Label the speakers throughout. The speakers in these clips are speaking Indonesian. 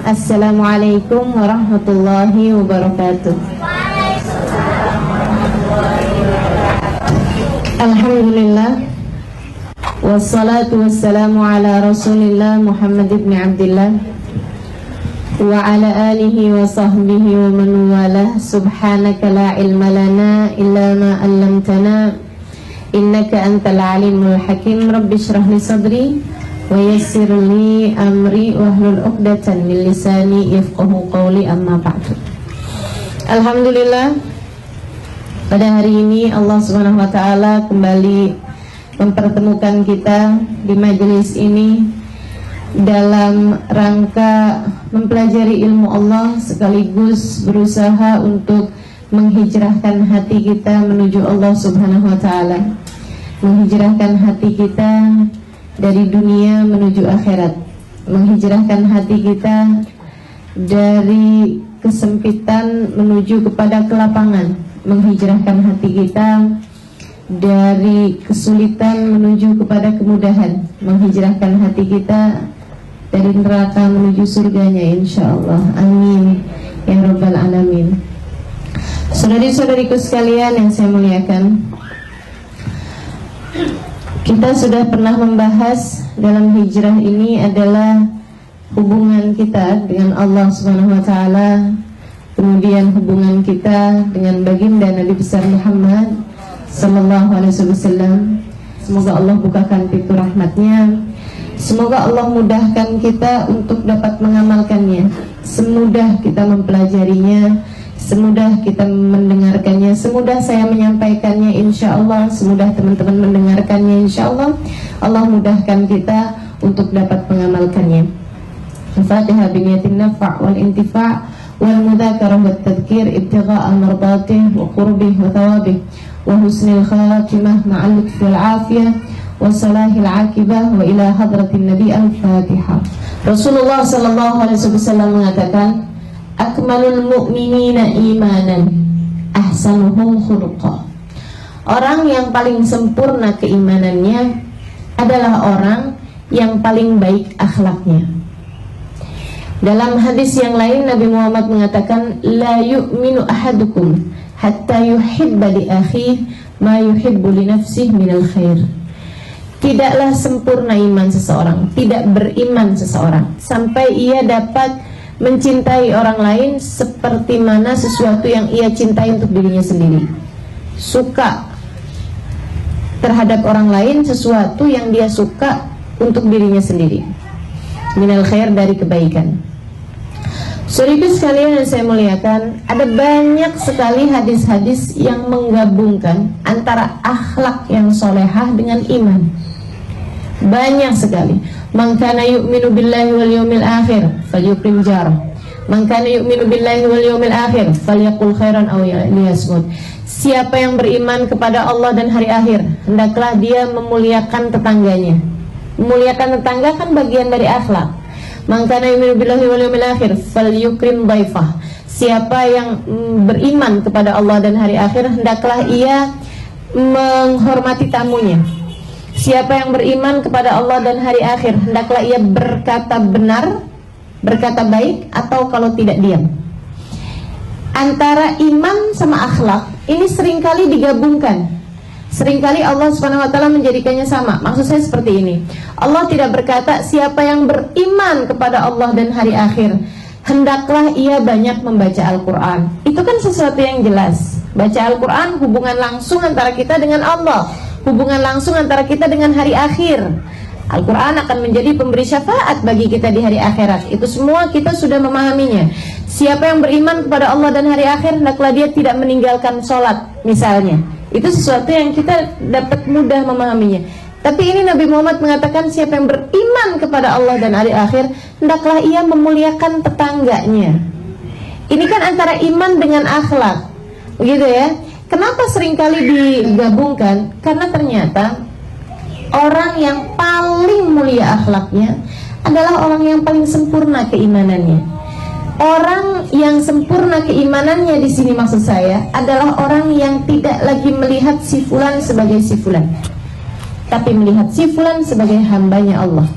Speaker 1: Assalamualaikum warahmatullahi wabarakatuh. Alhamdulillah, wassalatu wassalamu ala rasulillah Muhammad ibn Abdillah wa ala alihi wa sahbihi wa man walah. Subhanaka la ilma lana illa ma 'allamtana innaka antal alimul hakim. Rabbi shrah li sadri wa yassir li amri wahlul 'uqdatan min lisani yafqahu qawli, amma ba'du. Alhamdulillah, pada hari ini Allah Subhanahu wa taala kembali mempertemukan kita di majelis ini dalam rangka mempelajari ilmu Allah sekaligus berusaha untuk menghijrahkan hati kita menuju Allah Subhanahu wa taala. Menghijrahkan hati kita dari dunia menuju akhirat, menghijrahkan hati kita dari kesempitan menuju kepada kelapangan, menghijrahkan hati kita dari kesulitan menuju kepada kemudahan, menghijrahkan hati kita dari neraka menuju surganya insyaallah. Amin ya rabbal alamin. Saudari-saudariku sekalian yang saya muliakan, kita sudah pernah membahas dalam hijrah ini adalah hubungan kita dengan Allah Subhanahu wa taala, kemudian hubungan kita dengan baginda Nabi besar Muhammad sallallahu alaihi wasallam. Semoga Allah bukakan pintu rahmatnya. Semoga Allah mudahkan kita untuk dapat mengamalkannya, semudah kita mempelajarinya, semudah kita mendengarkannya, semudah saya menyampaikannya insyaallah, semudah teman-teman mendengarkannya insyaallah. Allah mudahkan kita untuk dapat mengamalkannya. Al-Fatihah biniyatin nafa' wal intifa' wal mudzakarah wat tadhkir ibtigha'a mardatih wa qurbih wa thawabih wa husnil khatimah ma'al lutfi wal afiyah wa salahil akibah wa ila hadratin nabi. Al-Fatihah. Rasulullah sallallahu alaihi wasallam mengatakan, akmalul mu'minina imanan ahsanuhum khuluqa. Orang yang paling sempurna keimanannya adalah orang yang paling baik akhlaknya. Dalam hadis yang lain Nabi Muhammad mengatakan, la yu'minu ahadukum hatta yuhibba li akhihi ma yuhibbu li nafsihi minal khair. Tidaklah sempurna iman seseorang, tidak beriman seseorang sampai ia dapat mencintai orang lain seperti mana sesuatu yang ia cintai untuk dirinya sendiri. Suka terhadap orang lain sesuatu yang dia suka untuk dirinya sendiri. Minal khair, dari kebaikan. Saudara sekalian yang saya muliakan, ada banyak sekali hadis-hadis yang menggabungkan antara akhlak yang solehah dengan iman. Banyak sekali. Man kana yu'minu billahi wal yawmil akhir falyukrim jarah. Man kana yu'minu billahi wal yawmil akhir falyaqul khairan aw liyasmut. Siapa yang beriman kepada Allah dan hari akhir, hendaklah dia memuliakan tetangganya. Memuliakan tetangga kan bagian dari akhlak. Man kana yu'minu billahi wal yawmil akhir falyukrim dhaifah. Siapa yang beriman kepada Allah dan hari akhir, hendaklah ia menghormati tamunya. Siapa yang beriman kepada Allah dan hari akhir, hendaklah ia berkata benar, berkata baik, atau kalau tidak diam. Antara iman sama akhlak ini seringkali digabungkan. Seringkali Allah Subhanahu wa taala menjadikannya sama. Maksud saya seperti ini. Allah tidak berkata siapa yang beriman kepada Allah dan hari akhir, hendaklah ia banyak membaca Al-Quran. Itu kan sesuatu yang jelas. Baca Al-Quran hubungan langsung antara kita dengan Allah, hubungan langsung antara kita dengan hari akhir. Al-Quran akan menjadi pemberi syafaat bagi kita di hari akhirat. Itu semua kita sudah memahaminya. Siapa yang beriman kepada Allah dan hari akhir, hendaklah dia tidak meninggalkan sholat misalnya. Itu sesuatu yang kita dapat mudah memahaminya. Tapi ini Nabi Muhammad mengatakan siapa yang beriman kepada Allah dan hari akhir, hendaklah ia memuliakan tetangganya. Ini kan antara iman dengan akhlak, begitu ya. Kenapa seringkali digabungkan? Karena ternyata orang yang paling mulia akhlaknya adalah orang yang paling sempurna keimanannya. Orang yang sempurna keimanannya di sini maksud saya adalah orang yang tidak lagi melihat si fulan sebagai si fulan, tapi melihat si fulan sebagai hambanya Allah.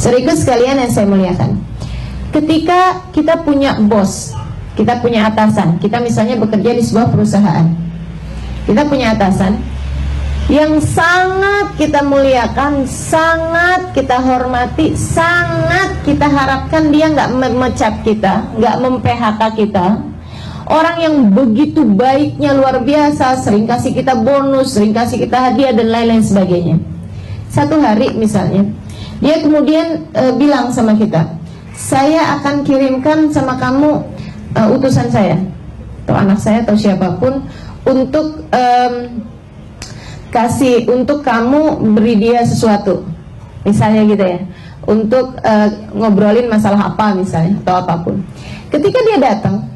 Speaker 1: Saudaraku sekalian yang saya muliakan, Ketika kita punya bos, kita punya atasan, kita misalnya bekerja di sebuah perusahaan, kita punya atasan yang sangat kita muliakan, sangat kita hormati, sangat kita harapkan dia nggak memecat kita, nggak mem-PHK kita. Orang yang begitu baiknya luar biasa, sering kasih kita bonus, sering kasih kita hadiah dan lain-lain sebagainya. Satu hari misalnya, dia kemudian bilang sama kita, saya akan kirimkan sama kamu utusan saya, atau anak saya atau siapapun, untuk untuk kamu beri dia sesuatu, misalnya gitu ya, untuk ngobrolin masalah apa misalnya atau apapun. Ketika dia datang,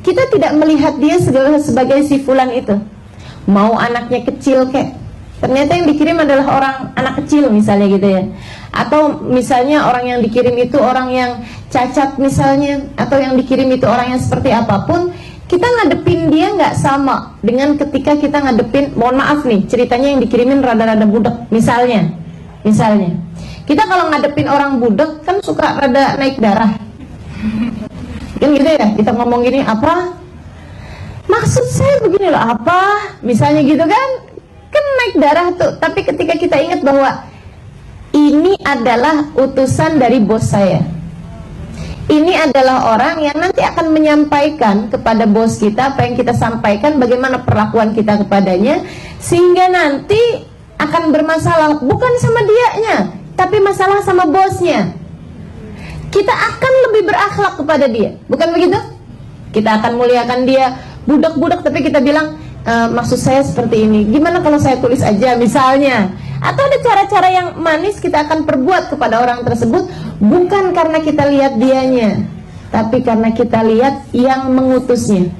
Speaker 1: kita tidak melihat dia sebagai si fulan itu, mau anaknya kecil kek, ternyata yang dikirim adalah orang anak kecil misalnya gitu ya, atau misalnya orang yang dikirim itu orang yang cacat misalnya, atau yang dikirim itu orang yang seperti apapun. Kita ngadepin dia nggak sama dengan ketika kita ngadepin, mohon maaf nih, ceritanya yang dikirimin rada-rada budak misalnya kita kalau ngadepin orang budak kan suka rada naik darah kan gitu ya, kita ngomong gini, apa maksud saya begini loh, apa misalnya gitu kan naik darah tuh. Tapi ketika kita ingat bahwa ini adalah utusan dari bos saya, ini adalah orang yang nanti akan menyampaikan kepada bos kita apa yang kita sampaikan, bagaimana perlakuan kita kepadanya, sehingga nanti akan bermasalah bukan sama dianya, tapi masalah sama bosnya. Kita akan lebih berakhlak kepada dia, bukan begitu? Kita akan muliakan dia, budak-budak, tapi kita bilang, maksud saya seperti ini, gimana kalau saya tulis aja misalnya. Atau ada cara-cara yang manis kita akan perbuat kepada orang tersebut, bukan karena kita lihat dianya, tapi karena kita lihat yang mengutusnya.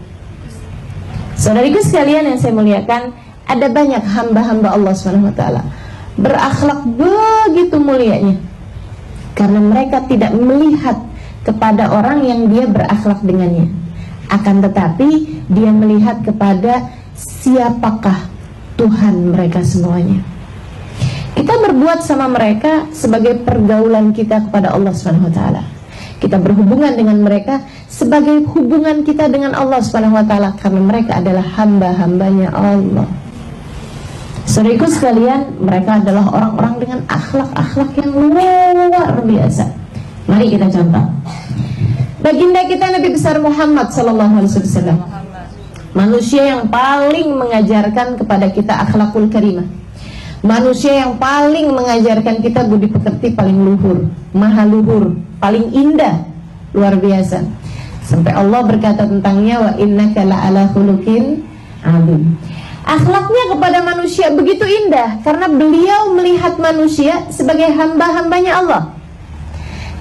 Speaker 1: Saudariku sekalian yang saya muliakan, ada banyak hamba-hamba Allah SWT berakhlak begitu mulianya, karena mereka tidak melihat kepada orang yang dia berakhlak dengannya, akan tetapi dia melihat kepada siapakah Tuhan mereka semuanya. Kita berbuat sama mereka sebagai pergaulan kita kepada Allah SWT. Kita berhubungan dengan mereka sebagai hubungan kita dengan Allah SWT, karena mereka adalah hamba-hambanya Allah. Saudaraku sekalian, mereka adalah orang-orang dengan akhlak-akhlak yang luar biasa. Mari kita contoh. Baginda kita Nabi besar Muhammad SAW, manusia yang paling mengajarkan kepada kita akhlakul karimah, manusia yang paling mengajarkan kita budi pekerti paling luhur, maha luhur, paling indah, luar biasa. Sampai Allah berkata tentangnya, wa innaka la'ala khuluqin adzim. Akhlaknya kepada manusia begitu indah karena beliau melihat manusia sebagai hamba-hambanya Allah.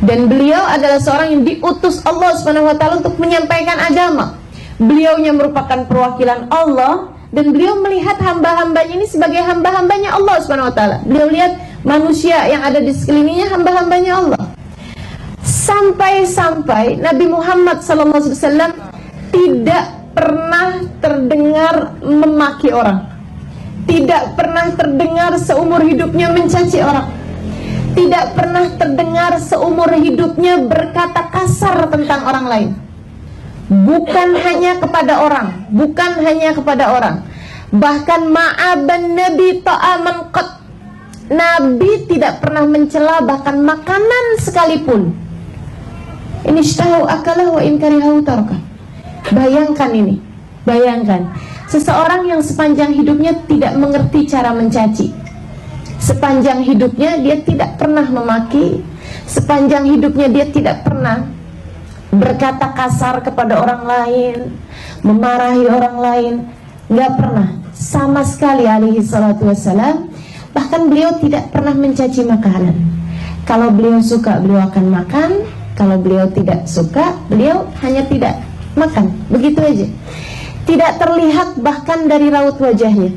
Speaker 1: Dan beliau adalah seorang yang diutus Allah SWT untuk menyampaikan agama. Beliaunya merupakan perwakilan Allah, dan beliau melihat hamba-hambanya ini sebagai hamba-hambanya Allah SWT. Beliau lihat manusia yang ada di sekelilingnya hamba-hambanya Allah. Sampai-sampai Nabi Muhammad SAW tidak pernah terdengar memaki orang, tidak pernah terdengar seumur hidupnya mencaci orang, tidak pernah terdengar seumur hidupnya berkata kasar tentang orang lain. Bukan hanya kepada orang, bukan hanya kepada orang, bahkan ma'aban Nabi ta'aman qat, Nabi tidak pernah mencela bahkan makanan sekalipun. Ini ishtahu akalah wa in karihahu taraka. Bayangkan ini, bayangkan seseorang yang sepanjang hidupnya tidak mengerti cara mencaci, sepanjang hidupnya dia tidak pernah memaki, sepanjang hidupnya dia tidak pernah berkata kasar kepada orang lain, memarahi orang lain, nggak pernah sama sekali alaihi salatu wassalam. Bahkan beliau tidak pernah mencaci makanan. Kalau beliau suka beliau akan makan, kalau beliau tidak suka beliau hanya tidak makan, begitu aja. Tidak terlihat bahkan dari raut wajahnya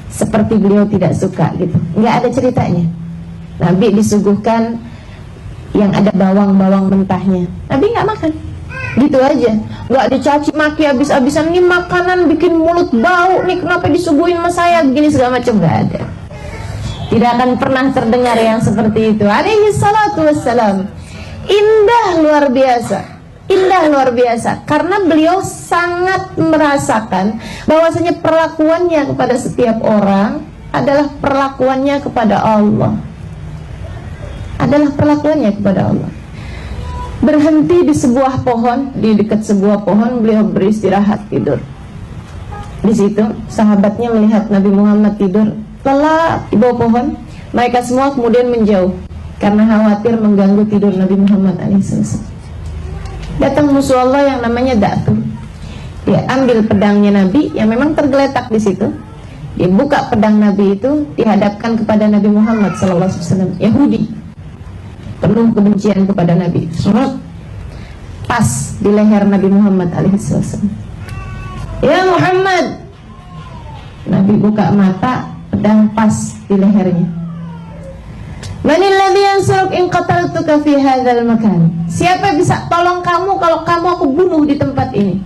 Speaker 1: seperti beliau tidak suka gitu, nggak ada ceritanya. Nabi disuguhkan yang ada bawang-bawang mentahnya, Nabi nggak makan, gitu aja. Nggak dicaci maki habis-habisan, ini makanan bikin mulut bau nih, kenapa disuguhin sama saya begini segala macam, nggak ada. Tidak akan pernah terdengar yang seperti itu alaihi salatu wassalam. Indah luar biasa, indah luar biasa, karena beliau sangat merasakan bahwasanya perlakuannya kepada setiap orang adalah perlakuannya kepada Allah, adalah perlakuannya kepada Allah. Berhenti di sebuah pohon, di dekat sebuah pohon, beliau beristirahat tidur. Di situ sahabatnya melihat Nabi Muhammad tidur lelap di bawah pohon. Mereka semua kemudian menjauh karena khawatir mengganggu tidur Nabi Muhammad alaihissalam. Datang musuh Allah yang namanya Da'tur. Dia ambil pedangnya Nabi yang memang tergeletak di situ. Dia buka pedang Nabi itu, dihadapkan kepada Nabi Muhammad SAW. Yahudi, penuh kebencian kepada Nabi. Pas di leher Nabi Muhammad alaihissalam. Ya Muhammad. Nabi buka mata, pedang pas di lehernya. Manil ladzi yansuruk in qataltuka fi hadzal makan. Siapa yang bisa tolong kamu kalau kamu aku bunuh di tempat ini?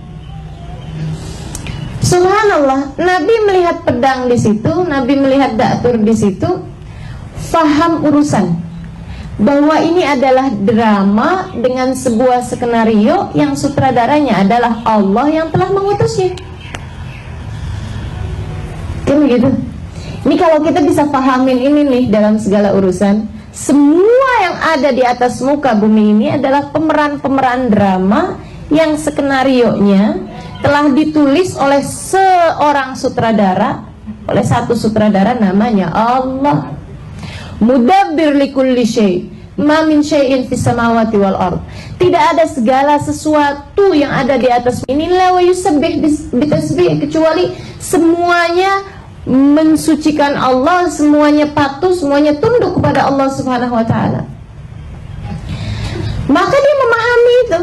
Speaker 1: Subhanallah, Nabi melihat pedang di situ, Nabi melihat Da'tur di situ, faham urusan bahwa ini adalah drama dengan sebuah skenario yang sutradaranya adalah Allah yang telah mengutusnya. Kan begitu? Ini kalau kita bisa pahamin ini nih dalam segala urusan, semua yang ada di atas muka bumi ini adalah pemeran-pemeran drama yang skenarionya telah ditulis oleh seorang sutradara, oleh satu sutradara namanya Allah. Mudabbir likulli syai', ma min syai'in fis samawati wal ard. Tidak ada segala sesuatu yang ada di atas ini la wa yusabbih bitasbih, kecuali semuanya mensucikan Allah, semuanya patuh, semuanya tunduk kepada Allah Subhanahu wa taala. Maka dia memahami itu.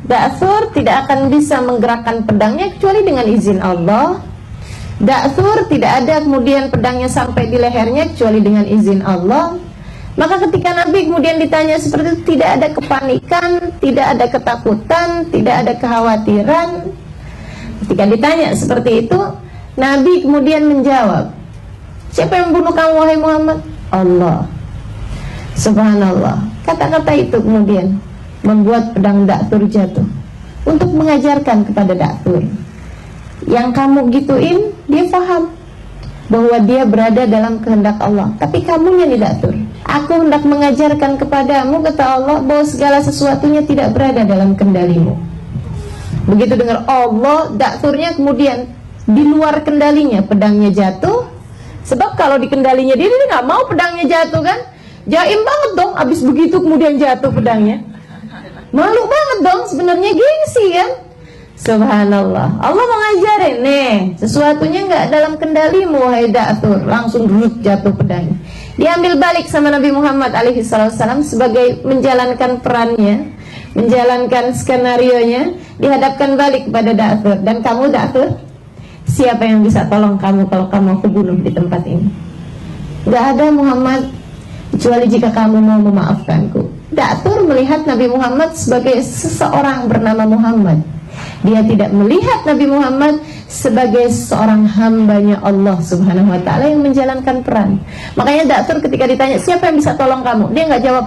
Speaker 1: Da'tur tidak akan bisa menggerakkan pedangnya kecuali dengan izin Allah. Da'tur tidak ada kemudian pedangnya sampai di lehernya kecuali dengan izin Allah. Maka ketika Nabi kemudian ditanya seperti itu, tidak ada kepanikan, tidak ada ketakutan, tidak ada kekhawatiran. Ketika ditanya seperti itu, Nabi kemudian menjawab, siapa yang membunuh kamu wahai Muhammad? Allah. Subhanallah. Kata-kata itu kemudian membuat pedang Da'tur jatuh untuk mengajarkan kepada Da'tur, yang kamu gituin, dia paham bahwa dia berada dalam kehendak Allah. Tapi kamunya nih Da'tur, aku hendak mengajarkan kepadamu, kata Allah, bahwa segala sesuatunya tidak berada dalam kendalimu. Begitu dengar Allah, Da'turnya kemudian di luar kendalinya, pedangnya jatuh. Sebab kalau di kendalinya dia nggak mau pedangnya jatuh kan. Jaim banget dong, abis begitu kemudian jatuh pedangnya. Malu banget dong, sebenarnya gengsi kan. Subhanallah, Allah mengajarin, nih sesuatunya nggak dalam kendalimu wahai Da'tur, langsung jatuh pedangnya. Diambil balik sama Nabi Muhammad alaihissalam sebagai menjalankan perannya, menjalankan skenarionya, dihadapkan balik kepada Da'tur. Dan kamu Da'tur, siapa yang bisa tolong kamu kalau kamu aku bunuh di tempat ini? Gak ada Muhammad, kecuali jika kamu mau memaafkanku. Da'tur melihat Nabi Muhammad sebagai seseorang bernama Muhammad. Dia tidak melihat Nabi Muhammad sebagai seorang hambanya Allah Subhanahu wa ta'ala yang menjalankan peran. Makanya Da'tur ketika ditanya siapa yang bisa tolong kamu, dia nggak jawab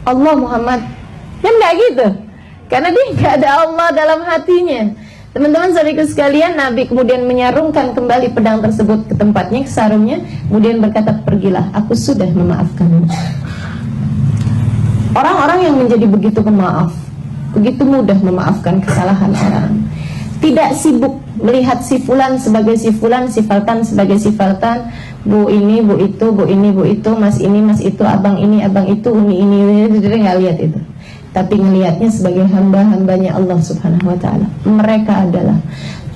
Speaker 1: Allah Muhammad. Kan nggak gitu, karena dia nggak ada Allah dalam hatinya. Teman-teman saudariku sekalian, Nabi kemudian menyarungkan kembali pedang tersebut ke tempatnya, ke sarungnya, kemudian berkata, pergilah, aku sudah memaafkanmu. Orang-orang yang menjadi begitu pemaaf, begitu mudah memaafkan kesalahan orang, tidak sibuk melihat si fulan sebagai si fulan, si faltan sebagai si faltan, bu ini, bu itu, bu ini, bu itu, mas ini, mas itu, abang ini, abang itu, uni ini, nggak lihat itu. Tapi ngelihatnya sebagai hamba-hambanya Allah Subhanahu wa ta'ala. Mereka adalah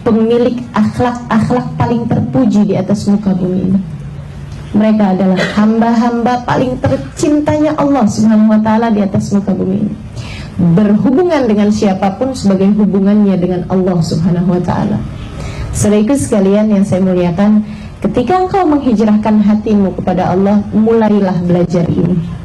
Speaker 1: pemilik akhlak-akhlak paling terpuji di atas muka bumi ini. Mereka adalah hamba-hamba paling tercintanya Allah Subhanahu wa ta'ala di atas muka bumi ini. Berhubungan dengan siapapun sebagai hubungannya dengan Allah Subhanahu wa ta'ala. Saudaraku sekalian yang saya muliakan, ketika engkau menghijrahkan hatimu kepada Allah, mulailah belajar ini.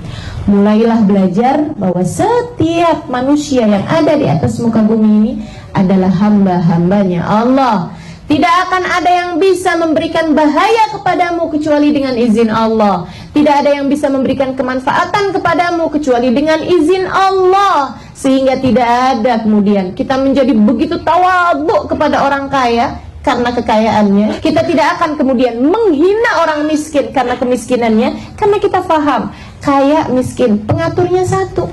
Speaker 1: Mulailah belajar bahwa setiap manusia yang ada di atas muka bumi ini adalah hamba-hambanya Allah. Tidak akan ada yang bisa memberikan bahaya kepadamu kecuali dengan izin Allah. Tidak ada yang bisa memberikan kemanfaatan kepadamu kecuali dengan izin Allah. Sehingga tidak ada kemudian kita menjadi begitu tawadhu kepada orang kaya karena kekayaannya. Kita tidak akan kemudian menghina orang miskin karena kemiskinannya, karena kita paham kaya miskin pengaturnya satu,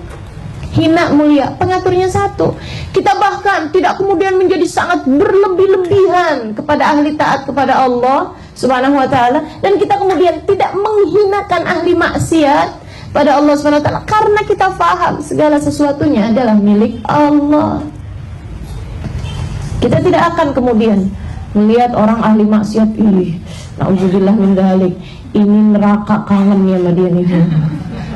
Speaker 1: hina mulia pengaturnya satu. Kita bahkan tidak kemudian menjadi sangat berlebih-lebihan kepada ahli taat kepada Allah Subhanahu wa ta'ala, dan kita kemudian tidak menghinakan ahli maksiat pada Allah Subhanahu wa ta'ala, karena kita paham segala sesuatunya adalah milik Allah. Kita tidak akan kemudian melihat orang ahli maksiat, na'udzubillah min dzalik, ini neraka kangennya sama dia nih.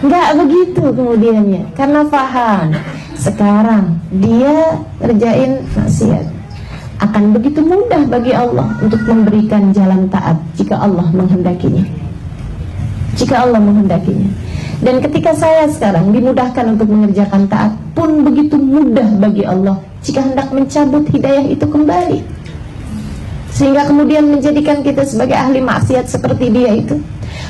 Speaker 1: Enggak begitu kemudiannya, karena paham sekarang dia kerjain maksiat, akan begitu mudah bagi Allah untuk memberikan jalan taat jika Allah menghendakinya. Jika Allah menghendakinya. Dan ketika saya sekarang dimudahkan untuk mengerjakan taat pun begitu mudah bagi Allah jika hendak mencabut hidayah itu kembali, sehingga kemudian menjadikan kita sebagai ahli maksiat seperti dia itu.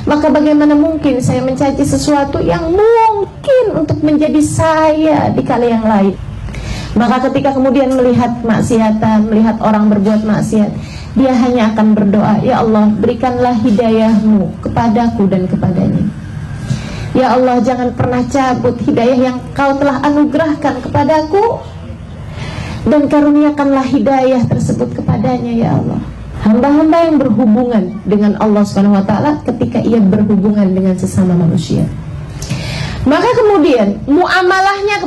Speaker 1: Maka bagaimana mungkin saya mencaci sesuatu yang mungkin untuk menjadi saya di kala yang lain. Maka ketika kemudian melihat maksiatan, melihat orang berbuat maksiat, dia hanya akan berdoa, ya Allah, berikanlah hidayahmu kepadaku dan kepadanya. Ya Allah, jangan pernah cabut hidayah yang kau telah anugerahkan kepadaku, dan karuniakanlah hidayah tersebut kepadanya, ya Allah. Hamba-hamba yang berhubungan dengan Allah SWT ketika ia berhubungan dengan sesama manusia, maka kemudian muamalahnya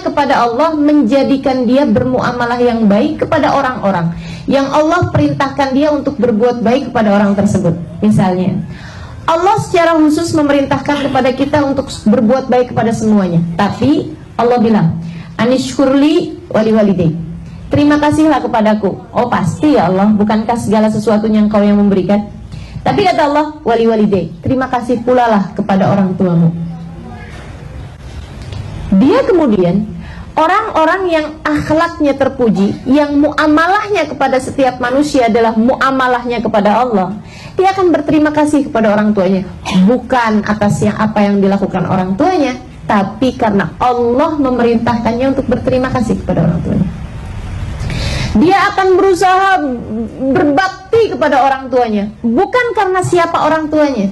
Speaker 1: kepada Allah menjadikan dia bermuamalah yang baik kepada orang-orang yang Allah perintahkan dia untuk berbuat baik kepada orang tersebut. Misalnya Allah secara khusus memerintahkan kepada kita untuk berbuat baik kepada semuanya, tapi Allah bilang, anishkurli wali walidayk, terima kasihlah kepadaku. Oh pasti ya Allah, bukankah segala sesuatunya engkau yang memberikan? Tapi kata Allah, wali walidayk, terima kasih pula lah kepada orang tuamu. Dia kemudian orang-orang yang akhlaknya terpuji, yang muamalahnya kepada setiap manusia adalah muamalahnya kepada Allah, dia akan berterima kasih kepada orang tuanya, bukan atas apa yang dilakukan orang tuanya, tapi karena Allah memerintahkannya untuk berterima kasih kepada orang tuanya. Dia akan berusaha berbakti kepada orang tuanya, bukan karena siapa orang tuanya,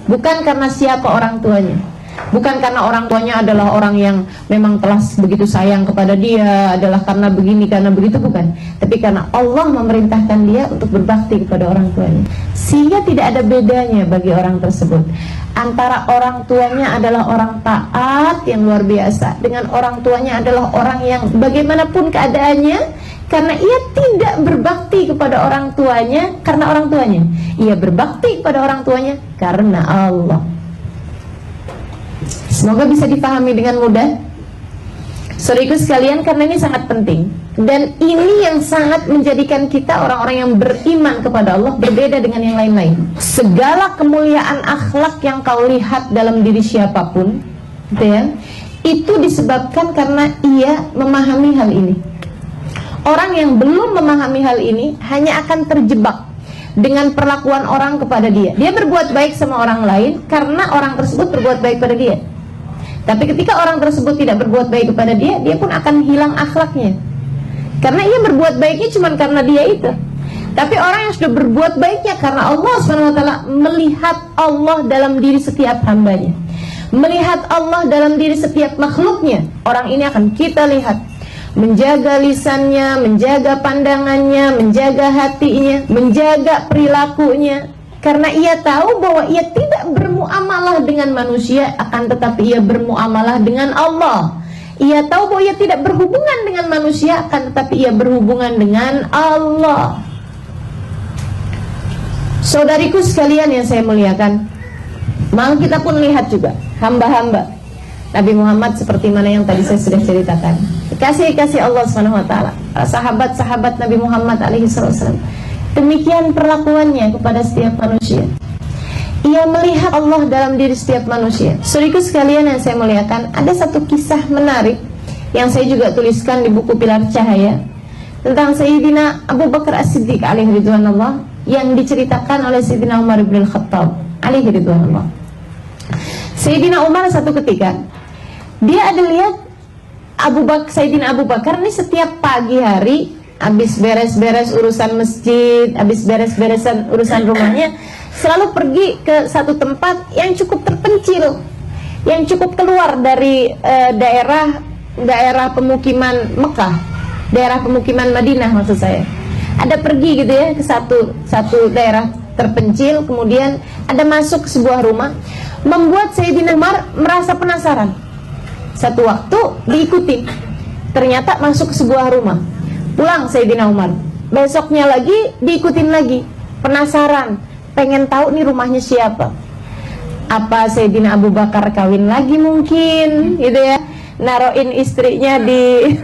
Speaker 1: bukan karena siapa orang tuanya, bukan karena orang tuanya adalah orang yang memang telah begitu sayang kepada dia, adalah karena begini, karena begitu, bukan. Tapi karena Allah memerintahkan dia untuk berbakti kepada orang tuanya. Sehingga tidak ada bedanya bagi orang tersebut antara orang tuanya adalah orang taat yang luar biasa dengan orang tuanya adalah orang yang bagaimanapun keadaannya, karena ia tidak berbakti kepada orang tuanya karena orang tuanya, ia berbakti kepada orang tuanya karena Allah. Semoga bisa dipahami dengan mudah, saudaraku sekalian, karena ini sangat penting. Dan ini yang sangat menjadikan kita orang-orang yang beriman kepada Allah berbeda dengan yang lain-lain. Segala kemuliaan akhlak yang kau lihat dalam diri siapapun, gitu ya, itu disebabkan karena ia memahami hal ini. Orang yang belum memahami hal ini hanya akan terjebak dengan perlakuan orang kepada dia. Dia berbuat baik sama orang lain karena orang tersebut berbuat baik pada dia. Tapi ketika orang tersebut tidak berbuat baik kepada dia, dia pun akan hilang akhlaknya, karena ia berbuat baiknya cuma karena dia itu. Tapi orang yang sudah berbuat baiknya karena Allah SWT, melihat Allah dalam diri setiap hambanya, melihat Allah dalam diri setiap makhluknya, orang ini akan kita lihat menjaga lisannya, menjaga pandangannya, menjaga hatinya, menjaga perilakunya, karena ia tahu bahwa ia tidak bermuamalah dengan manusia, akan tetapi ia bermuamalah dengan Allah. Ia tahu bahwa ia tidak berhubungan dengan manusia, akan tetapi ia berhubungan dengan Allah. Saudariku sekalian yang saya muliakan, maka kita pun lihat juga hamba-hamba Nabi Muhammad seperti mana yang tadi saya sudah ceritakan. Kasih Allah SWT, sahabat-sahabat Nabi Muhammad SAW, demikian perlakuannya kepada setiap manusia. Ia melihat Allah dalam diri setiap manusia. Saudaraku sekalian yang saya muliakan, ada satu kisah menarik yang saya juga tuliskan di buku Pilar Cahaya, tentang Sayyidina Abu Bakar As-Siddiq alaihi ridwanullah yang diceritakan oleh Sayyidina Umar bin Khattab alaihi ridwanullah. Sayyidina Umar satu ketika dia ada lihat Sayyidina Abu Bakar ini setiap pagi hari habis beres-beres urusan masjid, habis beres-beresan urusan rumahnya, selalu pergi ke satu tempat yang cukup terpencil, yang cukup keluar dari daerah pemukiman Mekah, daerah pemukiman Madinah maksud saya. Ada pergi gitu ya ke satu daerah terpencil, kemudian ada masuk ke sebuah rumah, membuat Sayyidina Umar merasa penasaran. Satu waktu diikuti, ternyata masuk ke sebuah rumah, pulang Sayyidina Umar. Besoknya lagi diikutin lagi, penasaran, pengen tahu nih rumahnya siapa. Apa Sayyidina Abu Bakar kawin lagi mungkin, gitu ya, naroin istrinya di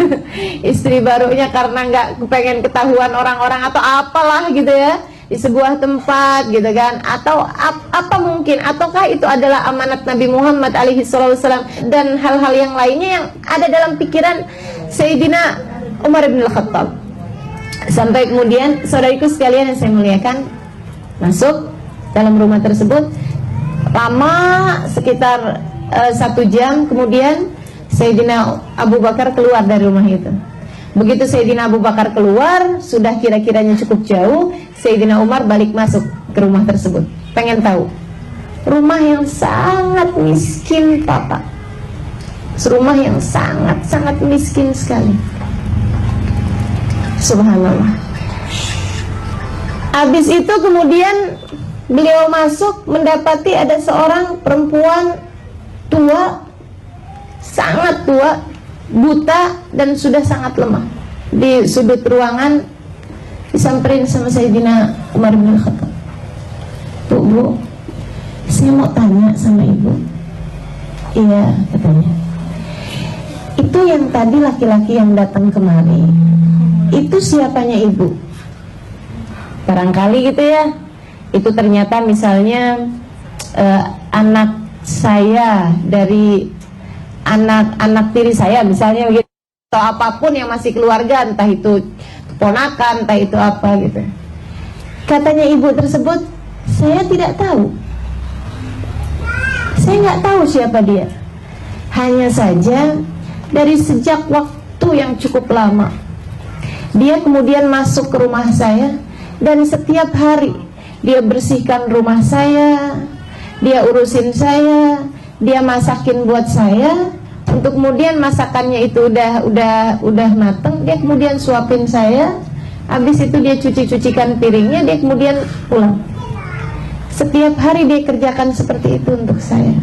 Speaker 1: istri barunya karena nggak pengen ketahuan orang-orang atau apalah gitu ya, di sebuah tempat gitu kan, atau apa mungkin, ataukah itu adalah amanat Nabi Muhammad alaihi wasallam dan hal-hal yang lainnya yang ada dalam pikiran Sayyidina Umar bin Khattab. Sampai kemudian saudariku sekalian yang saya muliakan, masuk dalam rumah tersebut, lama sekitar 1 jam kemudian Sayyidina Abu Bakar keluar dari rumah itu. Begitu Sayyidina Abu Bakar keluar, sudah kira-kiranya cukup jauh, Sayyidina Umar balik masuk ke rumah tersebut, pengen tahu. Rumah yang sangat miskin Papa, rumah yang sangat miskin sekali. Subhanallah. Habis itu kemudian beliau masuk, mendapati ada seorang perempuan tua, sangat tua, buta dan sudah sangat lemah. Di sudut ruangan disamperin sama Sayyidina Umar bin Khattab. Bu, saya mau tanya sama ibu. Iya, katanya. Itu yang tadi laki-laki yang datang kemari, itu siapanya ibu? Barangkali gitu ya, itu ternyata misalnya anak saya dari anak tiri saya misalnya begitu, atau apapun yang masih keluarga, entah itu ponakan, entah itu apa gitu. Katanya ibu tersebut, saya tidak tahu, saya nggak tahu siapa dia. Hanya saja dari sejak waktu yang cukup lama dia kemudian masuk ke rumah saya, dan setiap hari dia bersihkan rumah saya, dia urusin saya, dia masakin buat saya. Untuk kemudian masakannya itu udah mateng, dia kemudian suapin saya. Habis itu dia cucikan piringnya, dia kemudian pulang. Setiap hari dia kerjakan seperti itu untuk saya.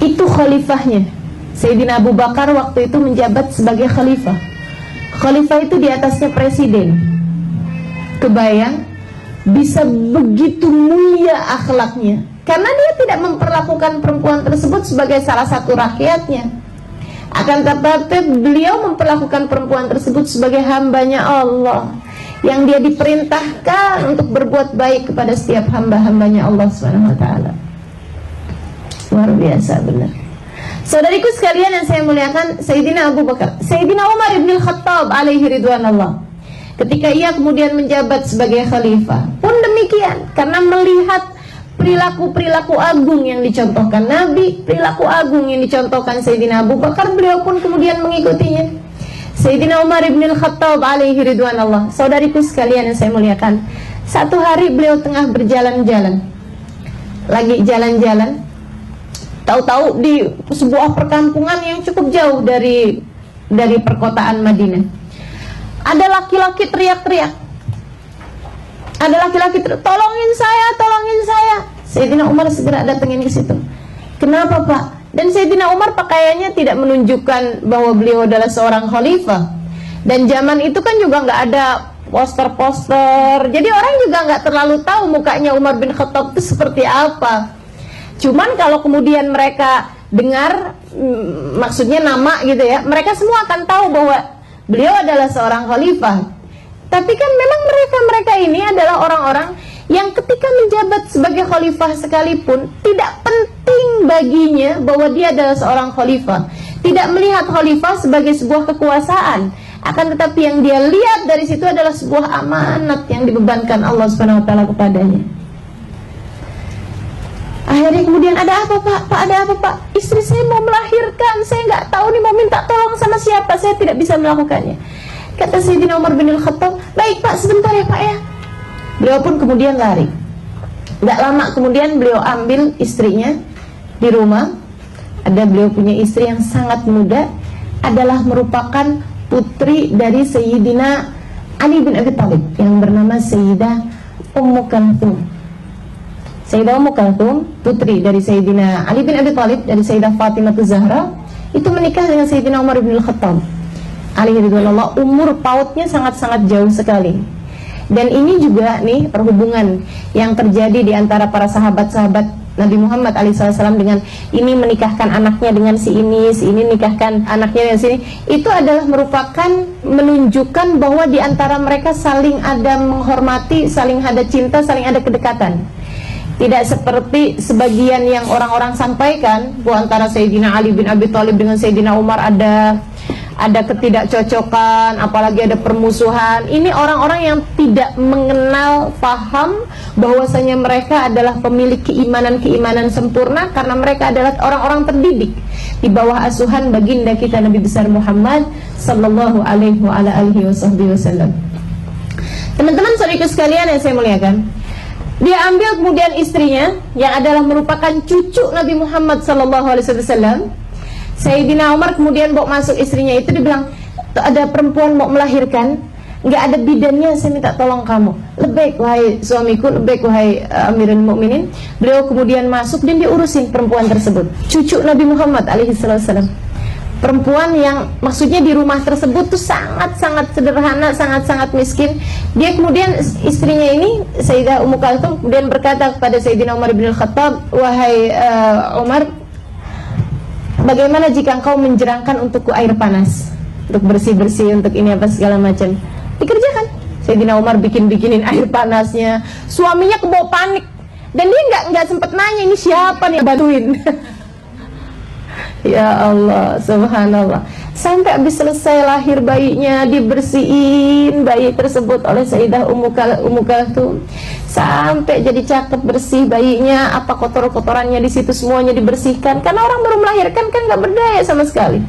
Speaker 1: Itu khalifahnya Sayyidina Abu Bakar waktu itu menjabat sebagai khalifah. Khalifah itu di atasnya presiden. Kebayang bisa begitu mulia akhlaknya, karena dia tidak memperlakukan perempuan tersebut sebagai salah satu rakyatnya. Akan tetapi beliau memperlakukan perempuan tersebut sebagai hambanya Allah, yang dia diperintahkan untuk berbuat baik kepada setiap hamba-hambanya Allah SWT. Luar biasa benar. Saudariku sekalian yang saya muliakan, Sayyidina Abu Bakar, Sayyidina Umar bin Khattab alaihi ridwanullah, ketika ia kemudian menjabat sebagai khalifah pun demikian, karena melihat perilaku-perilaku agung yang dicontohkan Nabi, perilaku agung yang dicontohkan Sayyidina Abu Bakar, beliau pun kemudian mengikutinya. Sayyidina Umar bin Khattab alaihi ridwanullah, saudariku sekalian yang saya muliakan, satu hari beliau tengah berjalan-jalan, lagi jalan-jalan, tahu-tahu di sebuah perkampungan yang cukup jauh dari perkotaan Madinah, ada laki-laki teriak-teriak. Ada laki-laki tolongin saya. Sayyidina Umar segera datengin ke situ. Kenapa Pak? Dan Sayyidina Umar pakaiannya tidak menunjukkan bahwa beliau adalah seorang khalifah. Dan zaman itu kan juga nggak ada poster-poster, jadi orang juga nggak terlalu tahu mukanya Umar bin Khattab itu seperti apa. Cuman kalau kemudian mereka dengar, maksudnya nama gitu ya, mereka semua akan tahu bahwa beliau adalah seorang khalifah. Tapi kan memang mereka ini adalah orang-orang yang ketika menjabat sebagai khalifah sekalipun tidak penting baginya bahwa dia adalah seorang khalifah. Tidak melihat khalifah sebagai sebuah kekuasaan. Akan tetapi yang dia lihat dari situ adalah sebuah amanat yang dibebankan Allah Subhanahu wa taala kepadanya. Akhirnya kemudian, ada apa Pak? Pak, ada apa Pak? Istri saya mau melahirkan, saya nggak tahu nih mau minta tolong sama siapa, saya tidak bisa melakukannya. Kata Sayyidina Umar bin Al-Khattab, baik Pak, sebentar ya Pak ya. Beliau pun kemudian lari. Nggak lama kemudian beliau ambil istrinya di rumah. Ada beliau punya istri yang sangat muda, adalah merupakan putri dari Sayyidina Ali bin Abi Thalib yang bernama Sayyidah Ummu Kalthum. Sayyidah Ummu Kalthum, putri dari Sayyidina Ali bin Abi Thalib, dari Sayyidah Fatimah Zahra, itu menikah dengan Sayyidina Umar bin Al-Khattab alaihi ridwanullah. Umur pautnya sangat-sangat jauh sekali. Dan ini juga nih perhubungan yang terjadi di antara para sahabat-sahabat Nabi Muhammad SAW dengan ini menikahkan anaknya dengan si ini nikahkan anaknya dengan sini. Itu adalah merupakan menunjukkan bahwa di antara mereka saling ada menghormati, saling ada cinta, saling ada kedekatan. Tidak seperti sebagian yang orang-orang sampaikan bahwa antara Sayyidina Ali bin Abi Thalib dengan Sayyidina Umar ada ketidakcocokan, apalagi ada permusuhan. Ini orang-orang yang tidak mengenal, paham bahwasanya mereka adalah pemilik keimanan sempurna, karena mereka adalah orang-orang terdidik di bawah asuhan baginda kita Nabi besar Muhammad sallallahu alaihi wasallam. Teman-teman saudaraku sekalian yang saya muliakan, dia ambil kemudian istrinya yang adalah merupakan cucu Nabi Muhammad sallallahu alaihi wasallam. Sayyidina Umar kemudian bawa masuk istrinya itu, dibilang ada perempuan mau melahirkan, nggak ada bidannya, saya minta tolong kamu. Lebaik wahai suamiku, lebaik wahai Amirul Mukminin. Beliau kemudian masuk dan diurusin perempuan tersebut, cucu Nabi Muhammad alaihi wasallam. Perempuan yang maksudnya di rumah tersebut tuh sangat-sangat sederhana, sangat-sangat miskin. Dia kemudian, istrinya ini Sayyidah Ummu Kalthum kemudian berkata kepada Sayyidina Umar bin Al-Khattab, wahai Umar, bagaimana jika engkau menjerangkan untukku air panas untuk bersih-bersih, untuk ini apa segala macam. Dikerjakan. Sayyidina Umar bikinin air panasnya. Suaminya kebawa panik dan dia nggak sempat nanya ini siapa nih bantuin. Ya Allah, subhanallah. Sampai habis selesai lahir bayinya, dibersihin bayi tersebut oleh Sayyidah Ummu Kalthum. Sampai jadi cakep, bersih bayinya, apa kotor-kotorannya di situ semuanya dibersihkan. Karena orang baru melahirkan kan nggak berdaya sama sekali.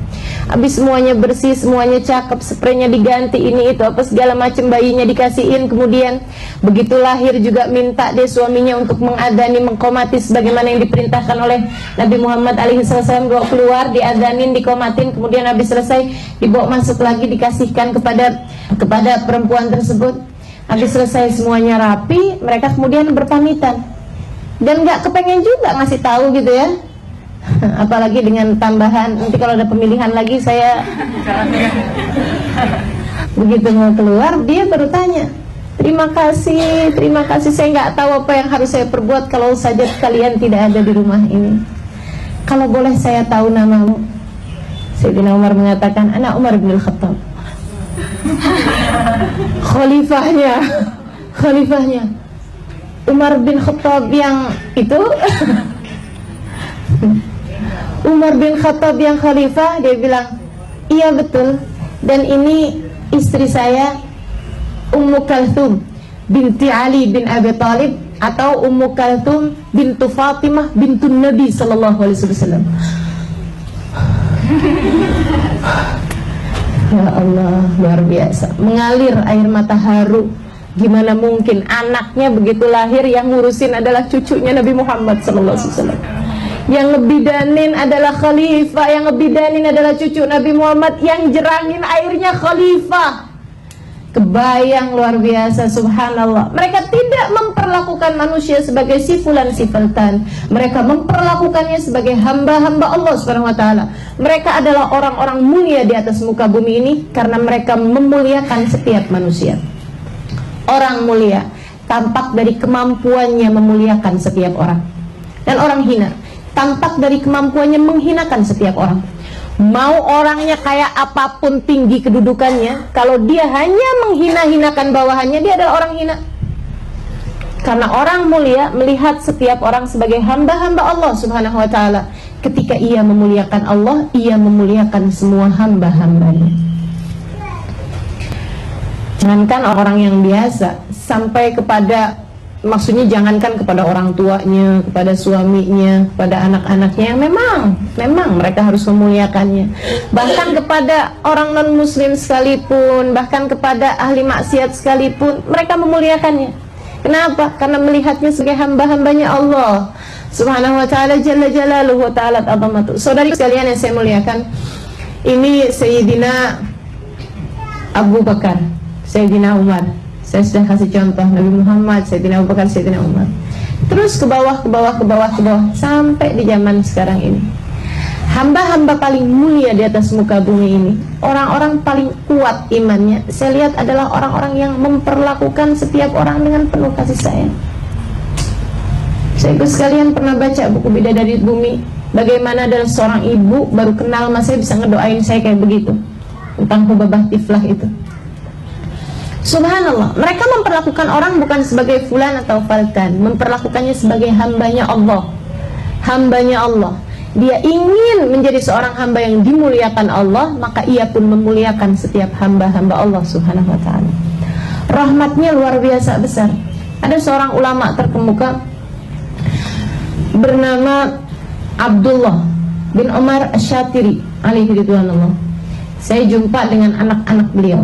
Speaker 1: Habis semuanya bersih, semuanya cakep, spraynya diganti, ini itu apa segala macam, bayinya dikasihin. Kemudian begitu lahir juga minta dia suaminya untuk mengadani, mengkomati sebagaimana yang diperintahkan oleh Nabi Muhammad SAW. Bawa keluar, diadanin, dikomatin, kemudian habis selesai dibawa masuk lagi, dikasihkan kepada perempuan tersebut. Habis selesai semuanya rapi, mereka kemudian berpamitan. Dan nggak kepengen juga ngasih tahu gitu ya. Apalagi dengan tambahan, nanti kalau ada pemilihan lagi saya begitu mau keluar, dia baru tanya, terima kasih, saya nggak tahu apa yang harus saya perbuat kalau saja kalian tidak ada di rumah ini. Kalau boleh saya tahu namamu? Sayyidina Umar mengatakan, anak Umar bin Al-Khattab. Khalifahnya Umar bin Khattab yang itu. Umar bin Khattab yang khalifah. Dia bilang, iya betul, dan ini istri saya Ummu Kalthum binti Ali bin Abi Thalib, atau Ummu Kalthum bintu Fatimah bintu Nabi sallallahu alaihi wasallam. Ya Allah, luar biasa, mengalir air mata haru. Gimana mungkin anaknya begitu lahir yang ngurusin adalah cucunya Nabi Muhammad sallallahu alaihi wasallam. Yang ngebidanin adalah khalifah, yang ngebidanin adalah cucu Nabi Muhammad, yang jerangin airnya khalifah. Kebayang, luar biasa, subhanallah. Mereka tidak memperlakukan manusia sebagai si fulan si fultan. Mereka memperlakukannya sebagai hamba-hamba Allah Subhanahu wa taala. Mereka adalah orang-orang mulia di atas muka bumi ini karena mereka memuliakan setiap manusia. Orang mulia tampak dari kemampuannya memuliakan setiap orang. Dan orang hina tampak dari kemampuannya menghinakan setiap orang. Mau orangnya kayak apapun tinggi kedudukannya, kalau dia hanya menghina-hinakan bawahannya, dia adalah orang hina. Karena orang mulia melihat setiap orang sebagai hamba-hamba Allah Subhanahu wa ta'ala. Ketika ia memuliakan Allah, ia memuliakan semua hamba-hambanya. Jangankan orang yang biasa, sampai kepada, maksudnya jangankan kepada orang tuanya, kepada suaminya, kepada anak-anaknya yang memang mereka harus memuliakannya. Bahkan kepada orang non-muslim sekalipun, bahkan kepada ahli maksiat sekalipun, mereka memuliakannya. Kenapa? Karena melihatnya sebagai hamba-hambanya Allah Subhanahu wa ta'ala jalla jalaluhu wa ta'ala azamatu. Saudari sekalian yang saya muliakan, ini Sayyidina Abu Bakar, Sayyidina Umar. Saya sudah kasih contoh Nabi Muhammad, Sayyidina Abu Bakar, Sayyidina Umar. Terus ke bawah sampai di zaman sekarang ini. Hamba-hamba paling mulia di atas muka bumi ini, orang-orang paling kuat imannya, saya lihat adalah orang-orang yang memperlakukan setiap orang dengan penuh kasih sayang. Saya ikut sekalian pernah baca buku Bidadari Bumi, bagaimana adalah seorang ibu baru kenal mas saya bisa ngedoain saya kayak begitu tentang Hubabah Tiflah itu. Subhanallah, mereka memperlakukan orang bukan sebagai fulan atau faltan, memperlakukannya sebagai hambanya Allah. Hambanya Allah. Dia ingin menjadi seorang hamba yang dimuliakan Allah, maka ia pun memuliakan setiap hamba-hamba Allah Subhanahu wa ta'ala. Rahmatnya luar biasa besar. Ada seorang ulama terkemuka bernama Abdullah bin Umar Asy-Syatiri alaihi ridwanullah. Saya jumpa dengan anak-anak beliau.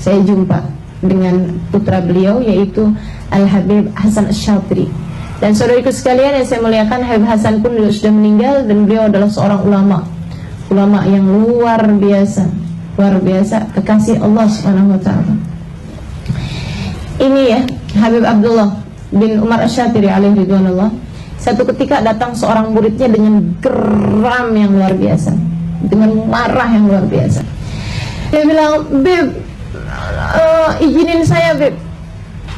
Speaker 1: Saya jumpa dengan putra beliau yaitu Al-Habib Hasan Asy-Syatiri. Dan saudariku sekalian yang saya muliakan, Habib Hasan pun sudah meninggal dan beliau adalah seorang ulama yang luar biasa, kekasih Allah Subhanahu wa ta'ala. Ini ya, Habib Abdullah bin Umar Asy-Syatiri alaihi ridwanullah. Satu ketika datang seorang muridnya dengan geram yang luar biasa, dengan marah yang luar biasa. Dia bilang, "Beb, izinin saya, Beb."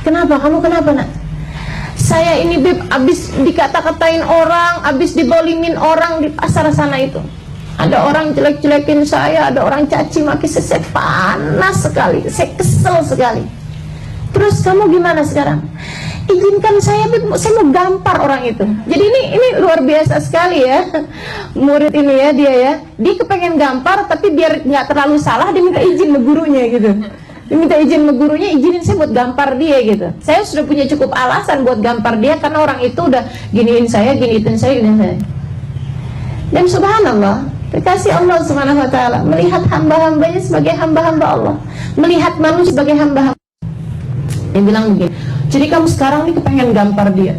Speaker 1: "Kenapa? Kamu kenapa, nak?" "Saya ini, Beb, abis dikata-katain orang, abis dibolimin orang di pasar sana itu. Ada orang jelek-jelekin saya, ada orang caci maki saya panas sekali, saya kesel sekali. Terus kamu gimana sekarang?" "Izinkan saya, Beb, saya mau gampar orang itu." Jadi ini luar biasa sekali ya. Murid ini ya, dia kepengen gampar, tapi biar nggak terlalu salah dia minta izin ke gurunya gitu. Dia minta izin ke gurunya, izinin saya buat gampar dia gitu. Saya sudah punya cukup alasan buat gampar dia karena orang itu udah giniin saya. Dan subhanallah, kekasih Allah Subhanahu wa ta'ala melihat hamba-hambanya sebagai hamba-hamba Allah, melihat manusia sebagai hamba-hamba. Dia bilang begini, "Jadi kamu sekarang nih kepengen gampar dia